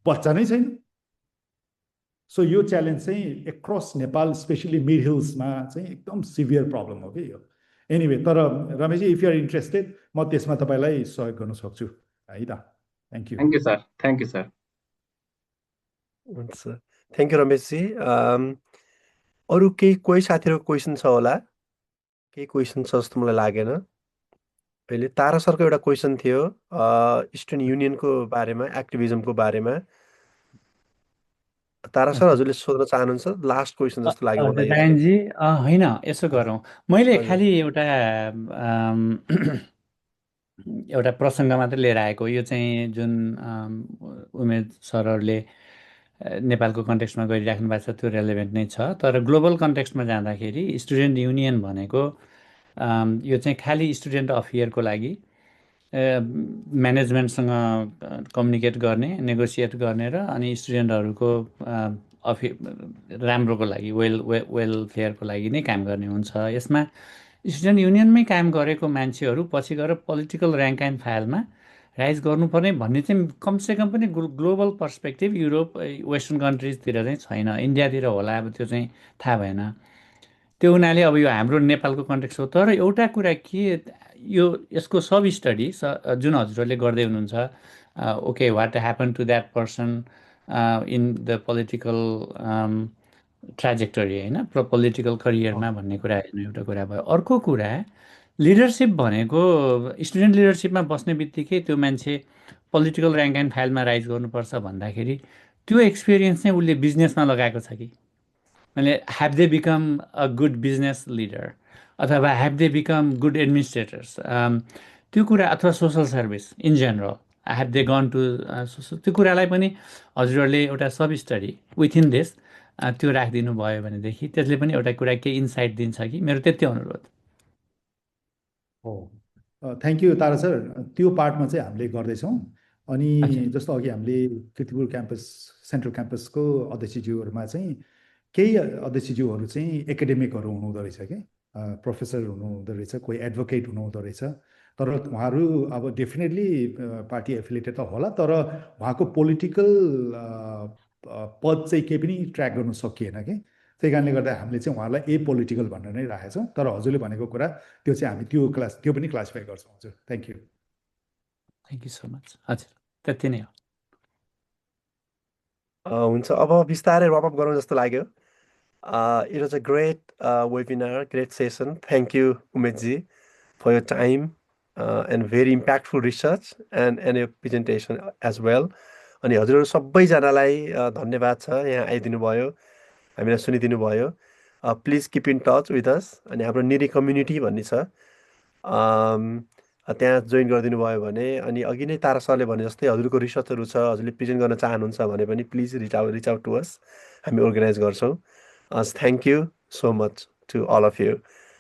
Speaker 2: बच्चा नै छैन सो यो च्यालेन्ज चाहिँ एक्रस नेपाल स्पेसली मिड हिल्समा चाहिँ एकदम सिभियर प्रब्लम हो कि यो एनिवे तर रमेशजी इफ युआर इन्ट्रेस्टेड म त्यसमा तपाईँलाई सहयोग गर्न सक्छु है त thank you
Speaker 5: thank you sir thank you sir
Speaker 1: हुन्छ थ्याङ्क यू रमेशजी अरू कोही साथीहरूको क्वेसन छ होला केही क्वेसन छ जस्तो मलाई लागेन अहिले तारा सरको एउटा क्वेसन थियो इस्टर्न युनियनको बारेमा एक्टिभिजमको बारेमा तारा सर हजुरले सोध्न चाहनुहुन्छ लास्ट क्वेसन जस्तो लाग्यो मलाई
Speaker 3: दायनजी होइन यसो गरौँ मैले खालि एउटा एउटा प्रसङ्ग मात्रै लिएर आएको यो चाहिँ जुन उमेश सरहरूले नेपालको कन्टेक्स्टमा गरिराख्नु भएको छ त्यो रेलेभेन्ट नै छ तर ग्लोबल कन्टेक्स्टमा जाँदाखेरि स्टुडेन्ट युनियन भनेको यो चाहिँ खालि स्टुडेन्ट अफेयरको लागि म्यानेजमेन्टसँग कम्युनिकेट गर्ने नेगोसिएट गर्ने र अनि स्टुडेन्टहरूको राम्रोको लागि वेलफेयरको लागि नै काम गर्ने हुन्छ यसमा स्टुडेन्ट युनियनमै काम गरेको मान्छेहरू पछि गएर पोलिटिकल ऱ्याङ्क एन्ड फाइलमा राइज गर्नुपर्ने भन्ने चाहिँ कमसेकम पनि ग्लोबल पर्सपेक्टिभ युरोप वेस्टर्न कन्ट्रिजतिर चाहिँ छैन। इन्डियातिर होला, अब त्यो चाहिँ थाहा भएन। त्यो हुनाले अब यो हाम्रो नेपालको कन्टेक्स्ट हो। तर एउटा कुरा के, यो यसको सब स्टडी जुन हजुरहरूले गर्दै हुनुहुन्छ, okay what happen to that person in the political trajectory होइन, पोलिटिकल करियरमा भन्ने कुरा हेर्नु एउटा कुरा भयो। अर्को कुरा लिडरसिप भनेको स्टुडेन्ट लिडरसिपमा बस्ने बित्तिकै त्यो मान्छे पोलिटिकल ऱ्याङ्क एन्ड फाइलमा राइज गर्नुपर्छ भन्दाखेरि त्यो एक्सपिरियन्स चाहिँ उसले बिजनेसमा लगाएको छ कि, मैले have they become a good business leader अथवा have they become good administrators, त्यो कुरा, अथवा social service in general have they gone to त्यो कुरालाई पनि हजुरहरूले एउटा सब स्टडी विथिन दिस त्यो राखिदिनु भयो भनेदेखि त्यसले पनि एउटा कुरा केही इन्साइट दिन्छ कि, मेरो त्यति अनुरोध
Speaker 2: हो। Thank you Tara sir. त्यो पार्टमा चाहिँ हामीले गर्दैछौँ। अनि
Speaker 3: अच्छा।
Speaker 2: जस्तो अघि हामीले किर्तिपुर क्याम्पस सेन्ट्रल क्याम्पसको अध्यक्षज्यूहरूमा चाहिँ केही अध्यक्षज्यूहरू चाहिँ एकाडेमिकहरू हुनुहुँदो रहेछ कि, प्रोफेसर हुनुहुँदो रहेछ, कोही एडभोकेट हुनुहुँदो रहेछ। तर उहाँहरू अब डेफिनेटली पार्टी एफिलिएटेड त होला, तर उहाँको पोलिटिकल पद चाहिँ केही पनि ट्र्याक गर्नु सकिएन कि। त्यही कारणले गर्दा हामीले चाहिँ उहाँलाई ए पोलिटिकल भनेर नै राखेको छौँ। तर हजुरले भनेको कुरा त्यो चाहिँ हामी त्यो पनि क्लासिफाई गर्छौँ। हजुर, thank you.
Speaker 3: Thank you so much. हजुर, त्यति नै हो।
Speaker 1: हुन्छ, अब बिस्तारै रपअप गरौँ जस्तो लाग्यो। It was a great webinar, great session. Thank you Umeshji for your time and very impactful research and your presentation as well. अनि हजुरहरू सबैजनालाई धन्यवाद छ, यहाँ आइदिनु भयो, हामीलाई सुनिदिनु भयो। Please keep in touch with us. अनि हाम्रो निरी कम्युनिटी भन्ने छ, त्यहाँ जोइन गरिदिनु भयो भने, अनि अघि नै तारा सरले भने जस्तै हजुरको रिसर्चहरू छ, हजुरले प्रेजेन्ट गर्न चाहनुहुन्छ भने पनि please reach out to us, हामी अर्गनाइज गर्छौँ। Thank you so much to all of you.